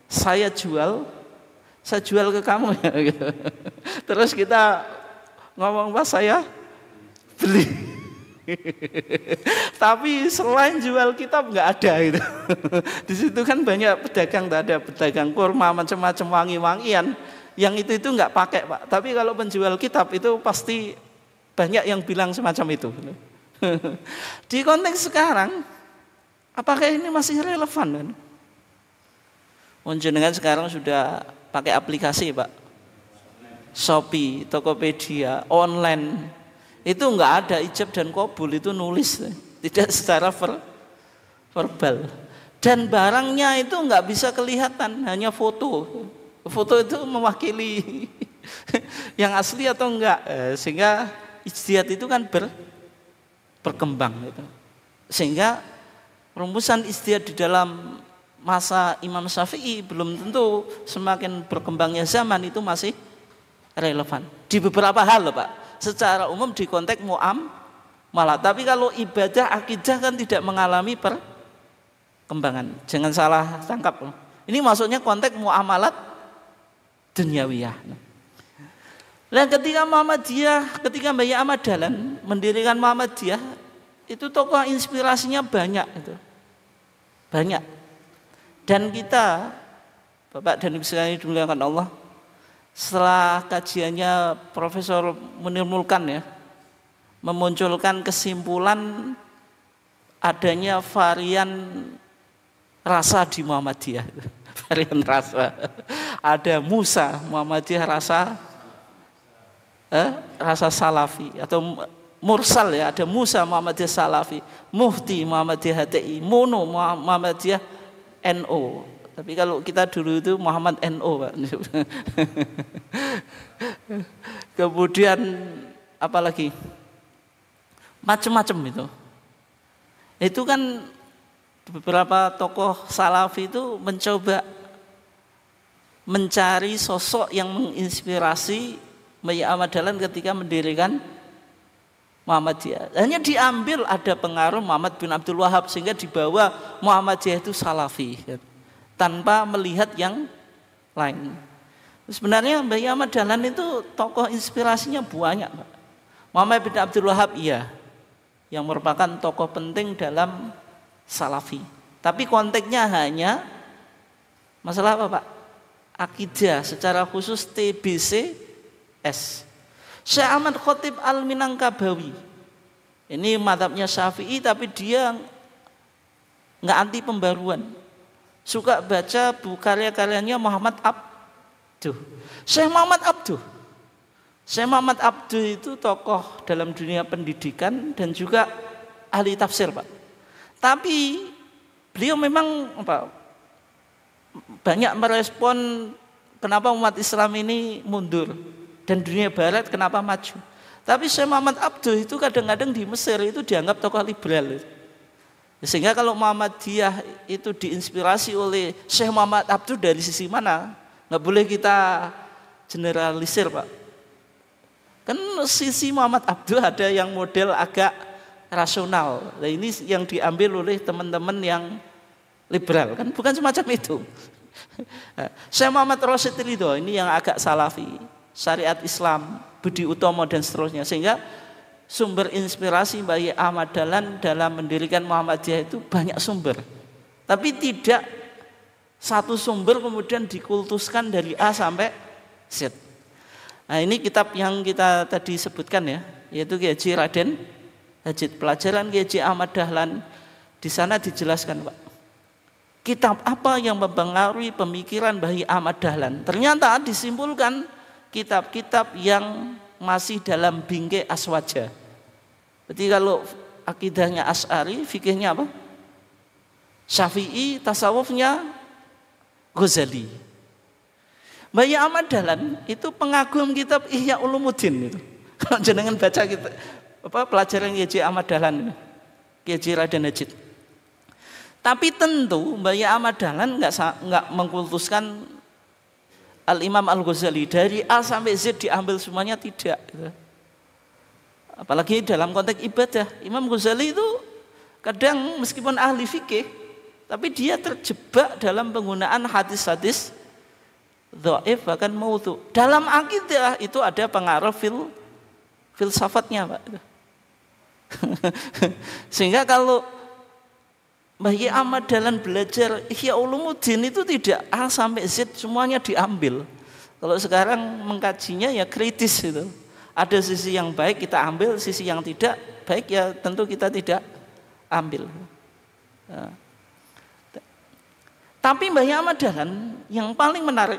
Saya jual ke kamu ya gitu. Terus kita ngomong Pak saya beli. Tapi selain jual kitab nggak ada gitu. Di situ kan banyak pedagang, ada pedagang kurma macam-macam wangi-wangian, yang itu nggak pakai Pak. Tapi kalau penjual kitab itu pasti banyak yang bilang semacam itu. Di konteks sekarang, apakah ini masih relevan kan? Jenengan sekarang sudah pakai aplikasi Pak, Shopee, Tokopedia, online. Itu enggak ada ijab dan qabul, itu nulis, tidak secara verbal. Dan barangnya itu enggak bisa kelihatan, hanya foto. Foto itu mewakili yang asli atau enggak, sehingga ijtihad itu kan berkembang gitu. Sehingga rumusan ijtihad di dalam masa Imam Syafi'i belum tentu semakin berkembangnya zaman itu masih relevan. Di beberapa hal loh Pak. Secara umum di konteks muamalah, tapi kalau ibadah akidah kan tidak mengalami perkembangan. Jangan salah tangkap. Ini maksudnya konteks muamalat duniawiyah. Nah, ketika ketika Mbah Ahmad Dahlan mendirikan Muhammadiyah, itu tokoh inspirasinya banyak itu. Banyak. Dan kita Bapak dan Ibu sekalian dimuliakan Allah, setelah kajiannya Profesor Munir Mulkan ya, memunculkan kesimpulan adanya varian rasa di Muhammadiyah. Varian rasa. Ada Musa Muhammadiyah rasa Salafi atau Mursal ya, ada Musa Muhammadiyah Salafi, Muhti Muhammadiyah HTI, Mono Muhammadiyah NO. Tapi kalau kita dulu itu Muhammad NO Pak. Kemudian apalagi macam-macam itu. Itu kan beberapa tokoh Salafi itu mencoba mencari sosok yang menginspirasi Mbah Ahmad Dahlan ketika mendirikan Muhammadiyah. Hanya diambil ada pengaruh Muhammad bin Abdul Wahab sehingga dibawa Muhammadiyah itu Salafi. Tanpa melihat yang lain. Sebenarnya Mbah Ahmad Dahlan itu tokoh inspirasinya banyak Pak. Muhammad bin Abdul Wahab iya, yang merupakan tokoh penting dalam Salafi. Tapi konteksnya hanya masalah apa Pak? Akidah, secara khusus TBCS. Syekh Ahmad Khatib Al-Minangkabawi. Ini mazhabnya Syafi'i tapi dia nggak anti pembaruan. Suka baca karya-karyanya Muhammad Abduh. Syekh Muhammad Abduh. Syekh Muhammad Abduh itu tokoh dalam dunia pendidikan dan juga ahli tafsir Pak. Tapi beliau memang banyak merespon kenapa umat Islam ini mundur dan dunia barat kenapa maju. Tapi Syekh Muhammad Abduh itu kadang-kadang di Mesir itu dianggap tokoh liberal. Sehingga kalau Muhammadiyah itu diinspirasi oleh Syekh Muhammad Abduh dari sisi mana? Nggak boleh kita generalisir, Pak. Kan sisi Muhammad Abduh ada yang model agak rasional. Nah, ini yang diambil oleh teman-teman yang liberal, kan bukan semacam itu. Syekh Muhammad Rasyid Ridho ini yang agak salafi, syariat Islam, budi utomo dan seterusnya. Sehingga sumber inspirasi Bayi Ahmad Dahlan dalam mendirikan Muhammadiyah itu banyak sumber. Tapi tidak satu sumber kemudian dikultuskan dari A sampai Z. Nah, ini kitab yang kita tadi sebutkan ya, yaitu Kiai Haji Raden Hajid, pelajaran Kiai Haji Ahmad Dahlan. Di sana dijelaskan, Pak, kitab apa yang mempengaruhi pemikiran Bayi Ahmad Dahlan. Ternyata disimpulkan kitab-kitab yang masih dalam bingkai aswaja. Berarti kalau akidahnya Asy'ari, fikihnya apa? Syafi'i, tasawufnya Ghazali. Bayi Ahmad Dahlan itu pengagum kitab Ihya Ulumuddin itu. Kalau jenengan baca kita pelajaran Kiai Haji Ahmad Dahlan, Kiai Haji Raden Hajid. Tapi tentu Bayi Ahmad Dahlan enggak mengkultuskan Al-Imam Al-Ghazali dari A sampai Z diambil semuanya, tidak. Apalagi dalam konteks ibadah. Imam Ghazali itu kadang meskipun ahli fikih, tapi dia terjebak dalam penggunaan hadis-hadis dhaif bahkan maudhu. Dalam akidah itu ada pengaruh filsafatnya, Pak. Sehingga kalau Bayi Ahmad Dahlan belajar Ihya Ulumuddin itu tidak A sampai Z semuanya diambil. Kalau sekarang mengkajinya ya kritis itu. Ada sisi yang baik kita ambil, sisi yang tidak baik ya tentu kita tidak ambil. Nah. Tapi Bayi Ahmad Dahlan yang paling menarik,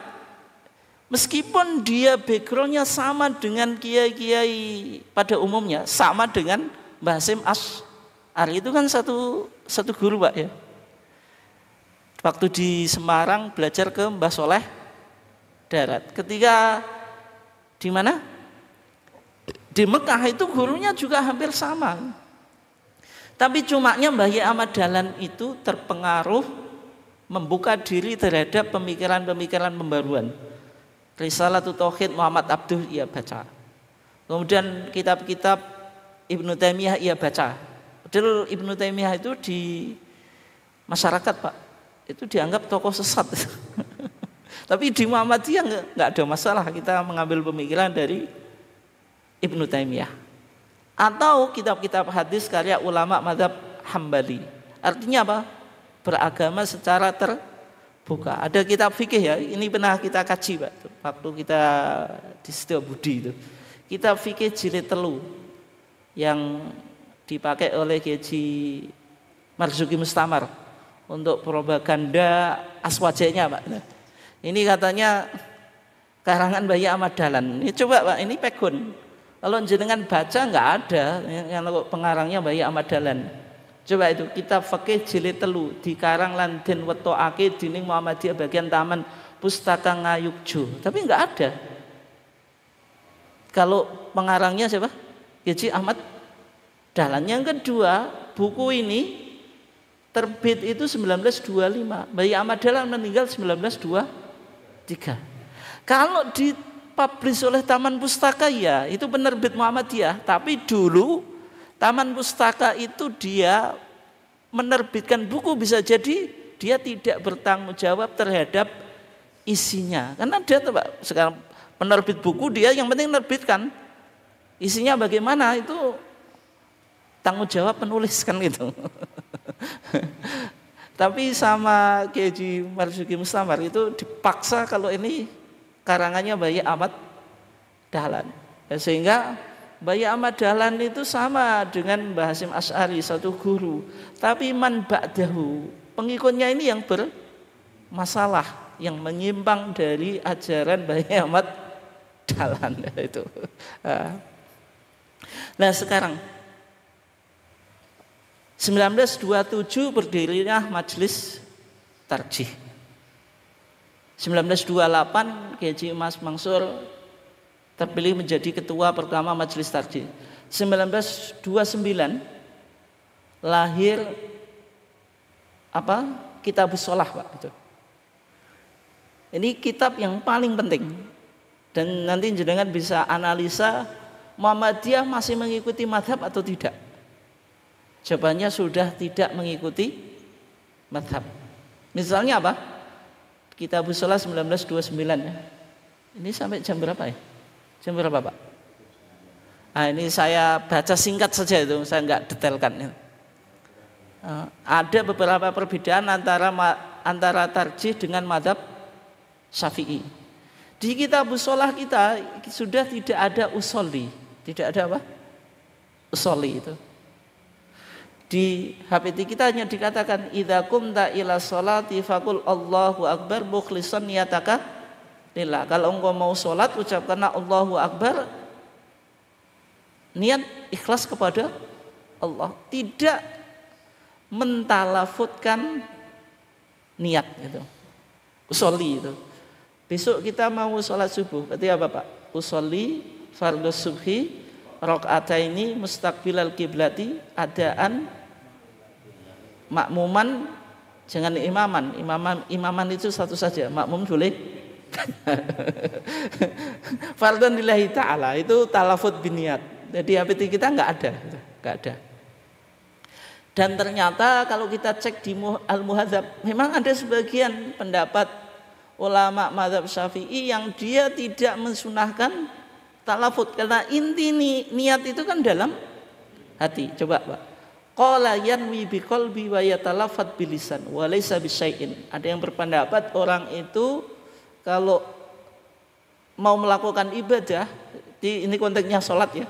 meskipun dia backgroundnya sama dengan kiai-kiai pada umumnya, sama dengan Mbah Hasyim Asy'ari, itu kan satu guru, Pak ya. Waktu di Semarang belajar ke Mbah Soleh Darat. Ketika di mana? Di Mekah itu gurunya juga hampir sama. Tapi cumanya Bayi Ahmad Dahlan itu terpengaruh membuka diri terhadap pemikiran-pemikiran pembaruan. Risalatul Tauhid Muhammad Abduh ia baca. Kemudian kitab-kitab Ibnu Taimiyah ia baca. Padahal Ibnu Taimiyah itu di masyarakat, Pak, itu dianggap tokoh sesat. Tapi di Muhammadiyah enggak ada masalah kita mengambil pemikiran dari Ibnu Taimiyah. Atau kitab-kitab hadis karya ulama mazhab Hambali. Artinya apa? Beragama secara terbuka. Ada kitab fikih ya, ini pernah kita kaji, Pak, waktu kita di Setiabudi itu. Kitab fikih jilid 3 yang dipakai oleh Kiai Haji Marzuki Mustamar untuk propaganda aswajanya, Pak. Ini katanya karangan Bayi Ahmad Dahlan. Ini coba, Pak, ini pegun. Kalau jenengan baca enggak ada yang pengarangnya Bayi Ahmad Dahlan. Coba itu kitab fikih jilid 3 dikarang lan den wetokake dening Muhammadiyah bagian taman Pustaka Ngayugjo. Tapi enggak ada. Kalau pengarangnya siapa? Kiai Ahmad Dahlan. Yang kedua, buku ini terbit itu 1925. Bayi Ahmad Dahlan meninggal 1923. Kalau dipublish oleh Taman Pustaka ya, itu penerbit Muhammadiyah. Tapi dulu Taman Pustaka itu dia menerbitkan buku bisa jadi dia tidak bertanggung jawab terhadap isinya. Karena dia tuh, Pak, sekarang penerbit buku dia yang penting menerbitkan. Isinya bagaimana itu tanggung jawab penulis kan gitu. Tapi sama Kiai Haji Marzuki Mustamar itu dipaksa kalau ini karangannya Bayi Ahmad Dahlan. Sehingga Bayi Ahmad Dahlan itu sama dengan Mbah Hasyim Asy'ari, satu guru. Tapi man ba'dahu, pengikutnya ini yang bermasalah, yang menyimpang dari ajaran Bayi Ahmad Dahlan itu. Nah sekarang 1927 berdirinya Majelis Tarjih. 1928 Kiai Haji Mas Mansur terpilih menjadi ketua pertama Majelis Tarjih. 1929 lahir Kitabus Shalah, Pak, itu. Ini kitab yang paling penting. Dan nanti jenengan bisa analisa Muhammadiyah masih mengikuti madhab atau tidak. Jawabannya sudah tidak mengikuti madhab. Misalnya apa? Kitabus Shalah 1929 ya. Ini sampai jam berapa ya? Jam berapa, Pak? Ini saya baca singkat saja itu, saya nggak detailkan. Ada beberapa perbedaan antara tarjih dengan madhab Syafi'i. Di Kitabus Shalah kita sudah tidak ada usolli, tidak ada apa? Usolli itu. Di HPT kita hanya dikatakan idza qumta ila sholati faqul Allahu akbar mukhlishan niyataka lillah. Kalau engkau mau sholat ucapkanlah Allahu akbar, niat ikhlas kepada Allah, tidak mentalafutkan niat itu. Usolli itu. Besok kita mau sholat subuh, berarti apa, Pak? Usolli fardhu subhi rakaataini mustaqbilal kiblati adaan makmuman, jangan imaman itu satu saja, makmum boleh. Fardhon lillahi ta'ala itu talafut biniat. Jadi HPT kita nggak ada. Dan ternyata kalau kita cek di Al-Muhadzab, memang ada sebagian pendapat ulama mazhab Syafi'i yang dia tidak mensunahkan talafut karena inti niat itu kan dalam hati. Coba, Pak. Qala yanwi biqalbi wa yatalafat bilisan wa laysa bisyai'in. Ada yang berpendapat orang itu kalau mau melakukan ibadah, ini konteksnya sholat ya,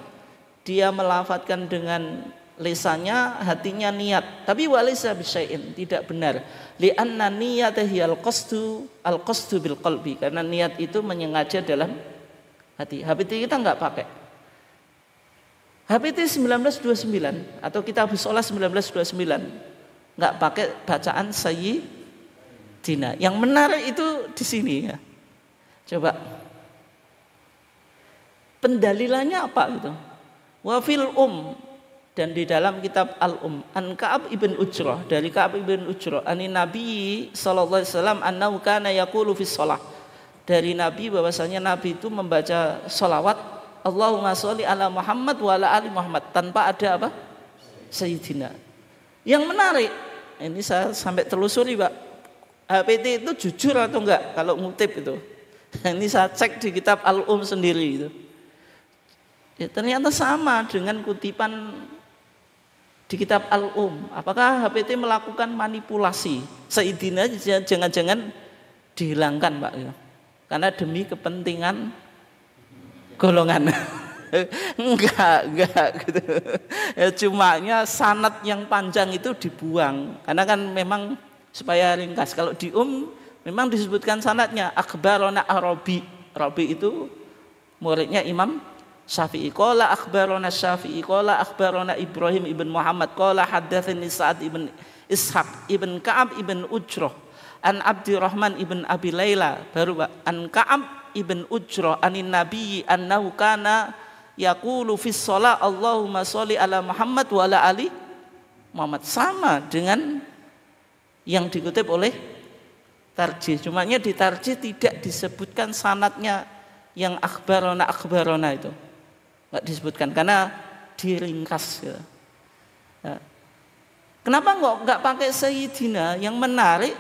dia melafatkan dengan lisannya, hatinya niat, tapi walaysa bisyai'in, tidak benar. Li'anna niyatahi al-qasdu bil qalbi, karena niat itu menyengaja dalam hati. HPT kita enggak pakai. HPT 1929 atau Kitabus Shalah 1929 enggak pakai bacaan Sayyidina. Yang menarik itu di sini ya. Coba. Pendalilannya apa itu? Wa fil dan di dalam kitab Al-Um an Ka'ab ibn Ujrah, dari Ka'ab ibn Ujrah ani Nabi sallallahu alaihi wasallam annahu kana yaqulu fi shalah, dari Nabi bahwasanya Nabi itu membaca sholawat Allahumma sholli ala Muhammad wa ala ali Muhammad tanpa ada apa? Sayyidina. Yang menarik, ini saya sampai telusuri, Pak. HPT itu jujur atau enggak kalau ngutip itu. Ini saya cek di kitab Al-Um sendiri itu. Ya, ternyata sama dengan kutipan di kitab Al-Um. Apakah HPT melakukan manipulasi? Sayyidina jangan-jangan dihilangkan, Pak. Karena demi kepentingan golongan. enggak gitu. Ya, cumanya sanad yang panjang itu dibuang. Karena kan memang supaya ringkas. Kalau di memang disebutkan sanadnya akhbarona Arabi. Arabi itu muridnya Imam Syafi'i. Qala akhbarana Syafi'i, qala akhbarana Ibrahim ibn Muhammad, qala haddatsani Sa'ad ibn Ishaq ibn Ka'ab ibn Ujrah an Abdurrahman ibn Abi Laila, baru Pak, an Ka'ab ibn Ujrah anin Nabi annahu kana yaqulu fi shalah Allahumma sholli ala Muhammad wa ala ali Muhammad. Sama dengan yang dikutip oleh tarjih, cumanya di tarjih tidak disebutkan sanadnya yang akhbarona itu. Enggak disebutkan karena diringkas ya. Kenapa enggak pakai Sayyidina? Yang menarik,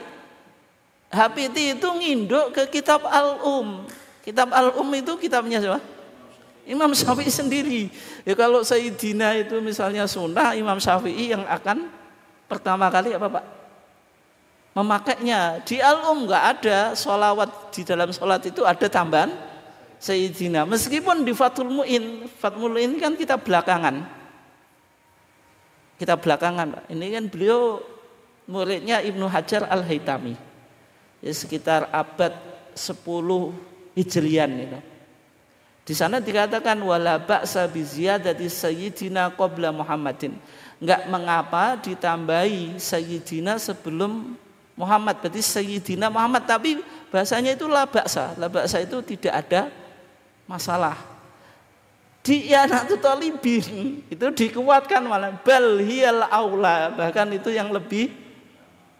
HPT itu nginduk ke kitab Al-Um. Kitab Al-Um itu kitabnya siapa? Imam Syafi'i sendiri. Ya kalau Sayyidina itu misalnya sunnah, Imam Syafi'i yang akan pertama kali apa, Pak? Memakainya. Di Al-Um enggak ada sholawat, di dalam sholat itu ada tambahan Sayyidina. Meskipun di Fathul Mu'in kan kita belakangan, Pak. Ini kan beliau muridnya Ibnu Hajar Al-Haytami, ya, sekitar abad 10 Hijrian itu. Di sana dikatakan wala ba'sa bi ziyadati sayyidina qabla Muhammadin. Enggak mengapa ditambahi Sayyidina sebelum Muhammad, berarti Sayyidina Muhammad, tapi bahasanya itu la ba'sa itu tidak ada masalah. Di I'anatu Thalibin itu dikuatkan malah bal hiyal aula, bahkan itu yang lebih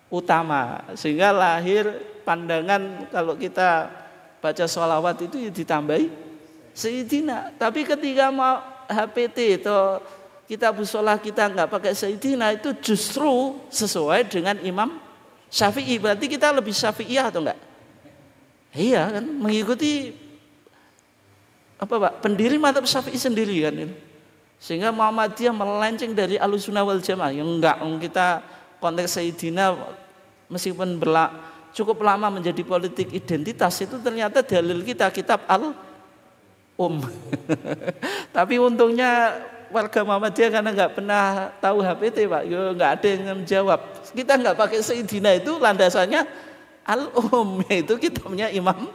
utama, sehingga lahir pandangan kalau kita baca sholawat itu ya ditambahi Sayyidina. Tapi ketika mau HPT atau kita busolah kita nggak pakai Sayyidina, itu justru sesuai dengan Imam Syafi'i. Berarti kita lebih Syafi'iyah atau enggak? Iya kan, mengikuti apa Pak? Pendiri madzhab Syafi'i sendiri kan ini. Sehingga Muhammadiyah melenceng dari Ahlussunnah wal Jamaah. Yang enggak, kita konteks Sayyidina meskipun cukup lama menjadi politik identitas, itu ternyata dalil kita kitab Tapi untungnya warga Muhammadiyah karena enggak pernah tahu HPT Pak, yo enggak ada yang menjawab. Kita enggak pakai Sayyidina itu landasannya itu kitabnya Imam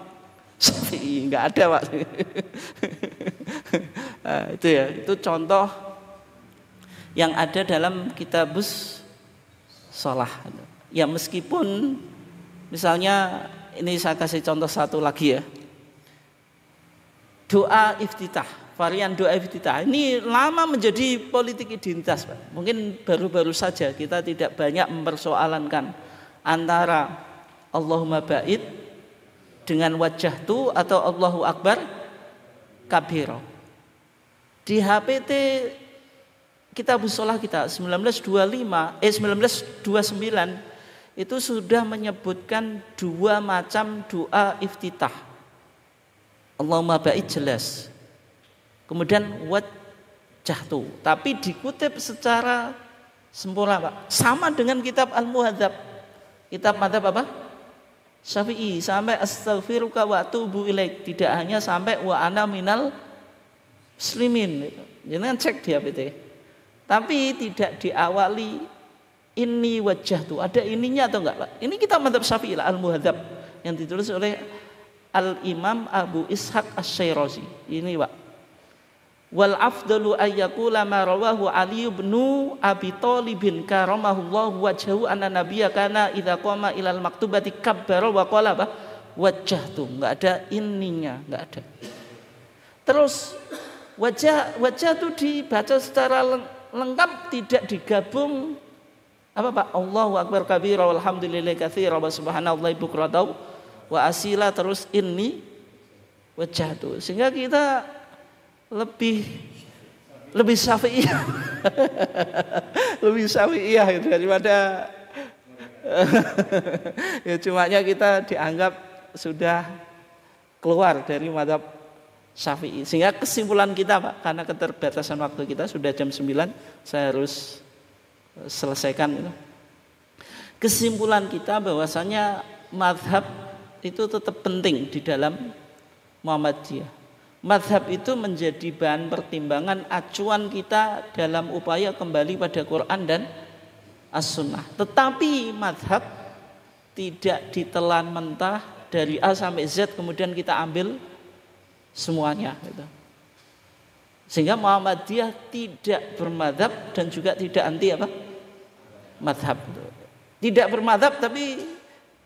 Syafi'i, enggak ada Pak. Nah, itu ya, itu contoh yang ada dalam kitabus shalah. Ya meskipun misalnya ini saya kasih contoh satu lagi ya. Doa iftitah, varian doa iftitah ini lama menjadi politik identitas Pak. Mungkin baru-baru saja kita tidak banyak mempersoalankan antara Allahumma ba'id dengan wajah tu atau Allahu Akbar kabiro. Di HPT Kitabus Shalah kita 1929 itu sudah menyebutkan dua macam doa iftitah. Allahumma ba'id jelas. Kemudian wajah tu, tapi dikutip secara sempurna Pak. Sama dengan kitab Al-Muhadzab. Kitab madzhab apa? Syafi'i, sampai astaghfiruka wa atubu ilaik, tidak hanya sampai wa ana minal muslimin. Jangan cek di HPT. Tapi tidak diawali ini wajah tuh, ada ininya atau enggak Pak? Ini kita madzhab Syafi'i lah, Al-Muhadzab yang ditulis oleh Al-Imam Abu Ishaq Asy-Syirazi. Ini Pak. Wal afdalu ayyakula ma rawahu Ali bin Abi Thalib karamahullahu wajhahu anna nabiyya kana idza qama ilal maktubati kabbara wa qala wajjahtu. Enggak ada ininya, enggak ada. Terus wajah itu dibaca secara lengkap, tidak digabung apa Pak? Allahu akbar kabira walhamdulillahi katsira wa subhanallahi bukratan wa asila, terus ini wajjahtu. Sehingga kita lebih Syafi'iyah lebih Syafi'iyah itu daripada ya cumanya kita dianggap sudah keluar dari madzhab Syafi'i. Sehingga kesimpulan kita Pak, karena keterbatasan waktu kita sudah jam 9, saya harus selesaikan itu. Kesimpulan kita bahwasanya madzhab itu tetap penting di dalam Muhammadiyah. Mazhab itu menjadi bahan pertimbangan acuan kita dalam upaya kembali pada Quran dan As-Sunnah. Tetapi mazhab tidak ditelan mentah dari A sampai Z kemudian kita ambil semuanya gitu. Sehingga Muhammadiyah tidak bermadzhab dan juga tidak anti apa? Mazhab. Tidak bermadzhab tapi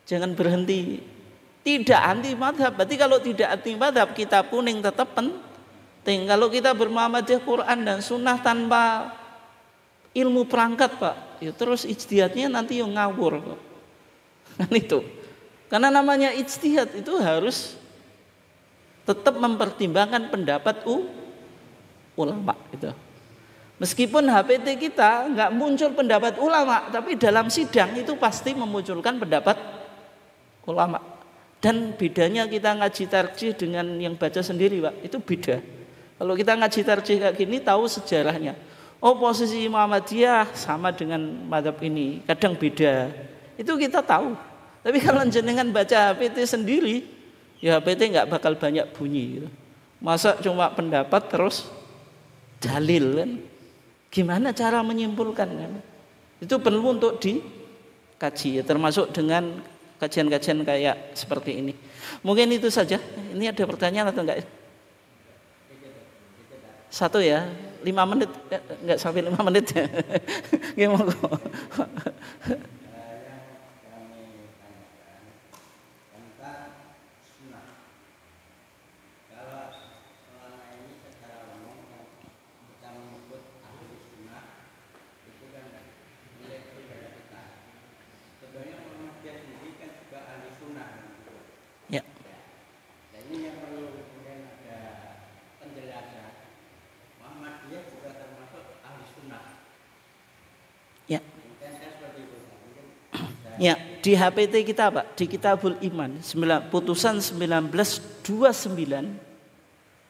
jangan berhenti. Tidak anti madhab, berarti kalau tidak anti madhab kita kuning tetap penting. Kalau kita bermuhammadiyah Quran dan Sunnah tanpa ilmu perangkat Pak, ya terus ijtihadnya nanti yang ngawur kok. Kan itu. Karena namanya ijtihad itu harus tetap mempertimbangkan pendapat ulama gitu. Meskipun HPT kita nggak muncul pendapat ulama, tapi dalam sidang itu pasti memunculkan pendapat ulama. Dan bedanya kita ngaji tarjih dengan yang baca sendiri Pak, itu beda. Kalau kita ngaji tarjih kayak gini tahu sejarahnya. Oh posisi Muhammadiyah sama dengan mazhab ini, kadang beda. Itu kita tahu. Tapi kalau jenengan baca HPT sendiri, ya HPT nggak bakal banyak bunyi gitu. Masa cuma pendapat terus dalil kan? Gimana cara menyimpulkan kan? Itu perlu untuk dikaji ya, termasuk dengan kajian-kajian kayak seperti ini. Mungkin itu saja. Ini ada pertanyaan atau enggak? Satu ya, 5 menit, enggak sampai 5 menit ya. Gimana? Ya, di HPT kita Pak, di Kitabul Iman, putusan 1929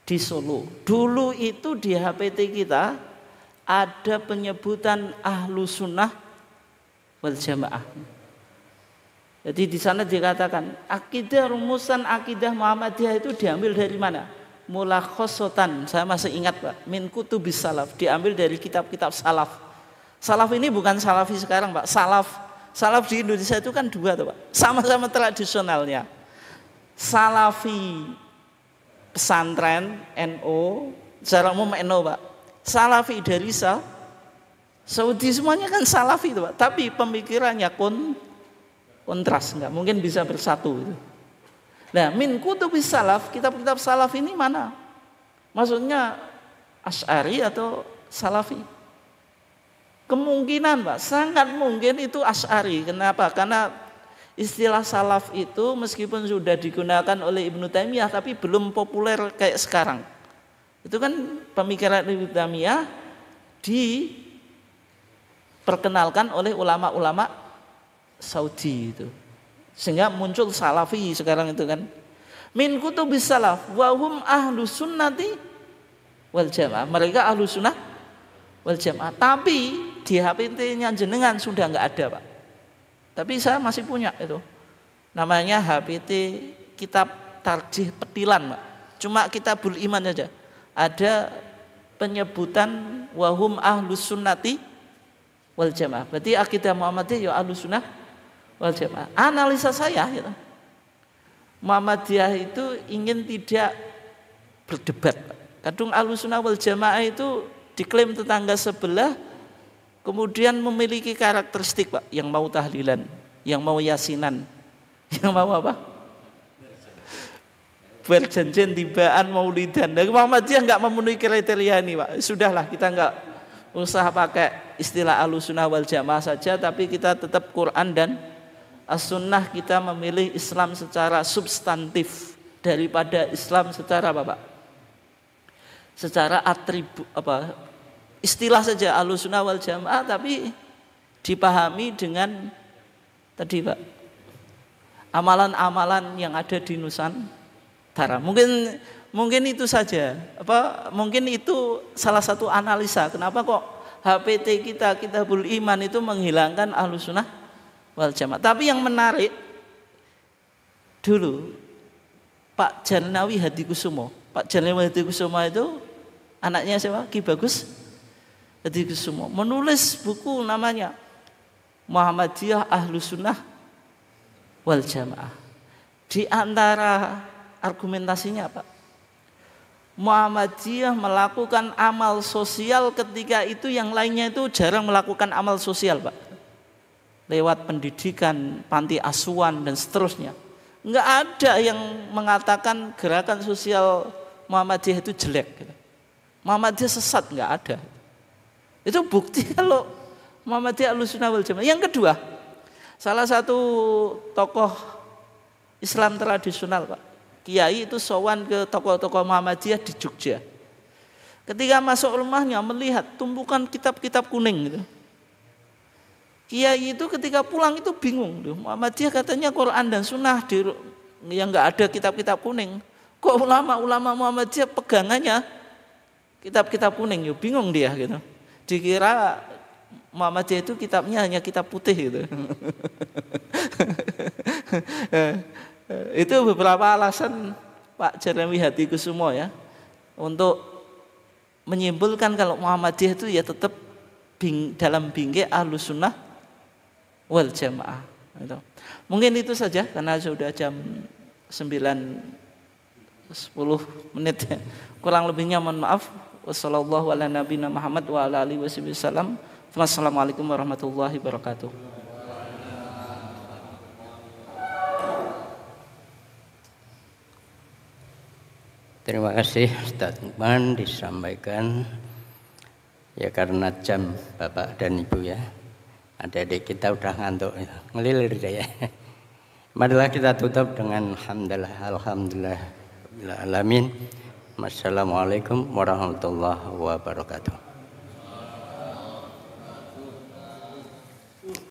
di Solo. Dulu itu di HPT kita ada penyebutan ahlu sunnah wal jamaah. Jadi di sana dikatakan akidah, rumusan akidah Muhammadiyah itu diambil dari mana? Mulakhosotan, saya masih ingat Pak, min kutubis salaf, diambil dari kitab-kitab salaf. Salaf ini bukan salafi sekarang Pak, salaf di Indonesia itu kan dua tuh Pak, sama-sama tradisionalnya. Salafi pesantren NO, secara umum NO Pak. Salafi dari Saudi, semuanya kan salafi itu Pak, tapi pemikirannya kontras, enggak mungkin bisa bersatu itu. Nah, min kutubis salaf, kitab-kitab salaf ini mana? Maksudnya Asy'ari atau Salafi? Kemungkinan Pak, sangat mungkin itu Asy'ari. Kenapa? Karena istilah salaf itu meskipun sudah digunakan oleh Ibnu Taimiyah tapi belum populer kayak sekarang. Itu kan pemikiran Ibnu Taimiyah diperkenalkan oleh ulama-ulama Saudi itu. Sehingga muncul salafi sekarang itu kan. Min kutubis salaf wa hum ahlus sunnati wal jamaah. Mereka ahlus sunnah wal jamaah. Tapi di HPT-nya jenengan sudah enggak ada Pak. Tapi saya masih punya itu. Namanya HPT Kitab Tarjih Petilan Pak. Cuma Kitabul Iman saja. Ada penyebutan wa hum ahlus sunnati wal jamaah. Berarti akidah Muhammadiyah ya ahlus sunnah wal jamaah. Analisa saya gitu. Muhammadiyah itu ingin tidak berdebat. Kadang Ahlussunnah wal Jamaah itu diklaim tetangga sebelah, kemudian memiliki karakteristik Pak, yang mau tahlilan, yang mau yasinan, yang mau apa? Berjanjian tibaan maulidan. Dan Muhammadiyah enggak memenuhi kriteria ini Pak. Sudahlah, kita enggak usah pakai istilah Ahlussunnah wal Jamaah saja, tapi kita tetap Quran dan As-Sunnah. Kita memilih Islam secara substantif daripada Islam secara apa Pak? Secara atribut apa? Istilah saja Ahlussunnah wal Jamaah, tapi dipahami dengan tadi Pak, amalan-amalan yang ada di Nusantara. Mungkin itu saja. Apa? Mungkin itu salah satu analisa kenapa kok HPT kita Kitabul Iman itu menghilangkan Ahlussunnah wal Jamaah. Tapi yang menarik dulu Pak Jalnawi Hadikusumo. Pak Jalnawi Hadikusumo itu anaknya siapa? Ki Bagus Hadikusumo. Menulis buku namanya Muhammadiyah Ahlussunnah wal Jamaah. Di antara argumentasinya Pak, Muhammadiyah melakukan amal sosial ketika itu yang lainnya itu jarang melakukan amal sosial Pak. Lewat pendidikan, panti asuhan dan seterusnya. Enggak ada yang mengatakan gerakan sosial Muhammadiyah itu jelek. Muhammadiyah sesat, enggak ada. Itu bukti kalau Muhammadiyah Ahlussunnah wal Jamaah. Yang kedua, salah satu tokoh Islam tradisional Pak, kiai itu sowan ke tokoh-tokoh Muhammadiyah di Jogja. Ketika masuk rumahnya melihat tumpukan kitab-kitab kuning gitu. Kiai itu ketika pulang itu bingung, Muhammadiyah katanya Quran dan Sunnah yang nggak ada kitab-kitab kuning. Kok ulama-ulama Muhammadiyah pegangannya kitab-kitab kuning? Yuk bingung dia gitu. Dikira Muhammadiyah itu kitabnya hanya kitab putih gitu. Itu beberapa alasan Pak Jalnawi Hadikusumo ya untuk menyimpulkan kalau Muhammadiyah itu ya tetap dalam bingkai Ahlussunnah wal Jamaah. Mungkin itu saja karena sudah jam 9:10 ya. Kurang lebihnya mohon maaf. Wassallallahu ala nabiyina Muhammad wa ala alihi wasallam. Wassalamualaikum warahmatullahi wabarakatuh. Terima kasih Ustaz Lukman disampaikan ya karena jam Bapak dan Ibu ya. Adik-adik kita udah ngantuk, ngelilir deh ya. Marilah kita tutup dengan alhamdulillah alamin. Wassalamualaikum warahmatullahi wabarakatuh.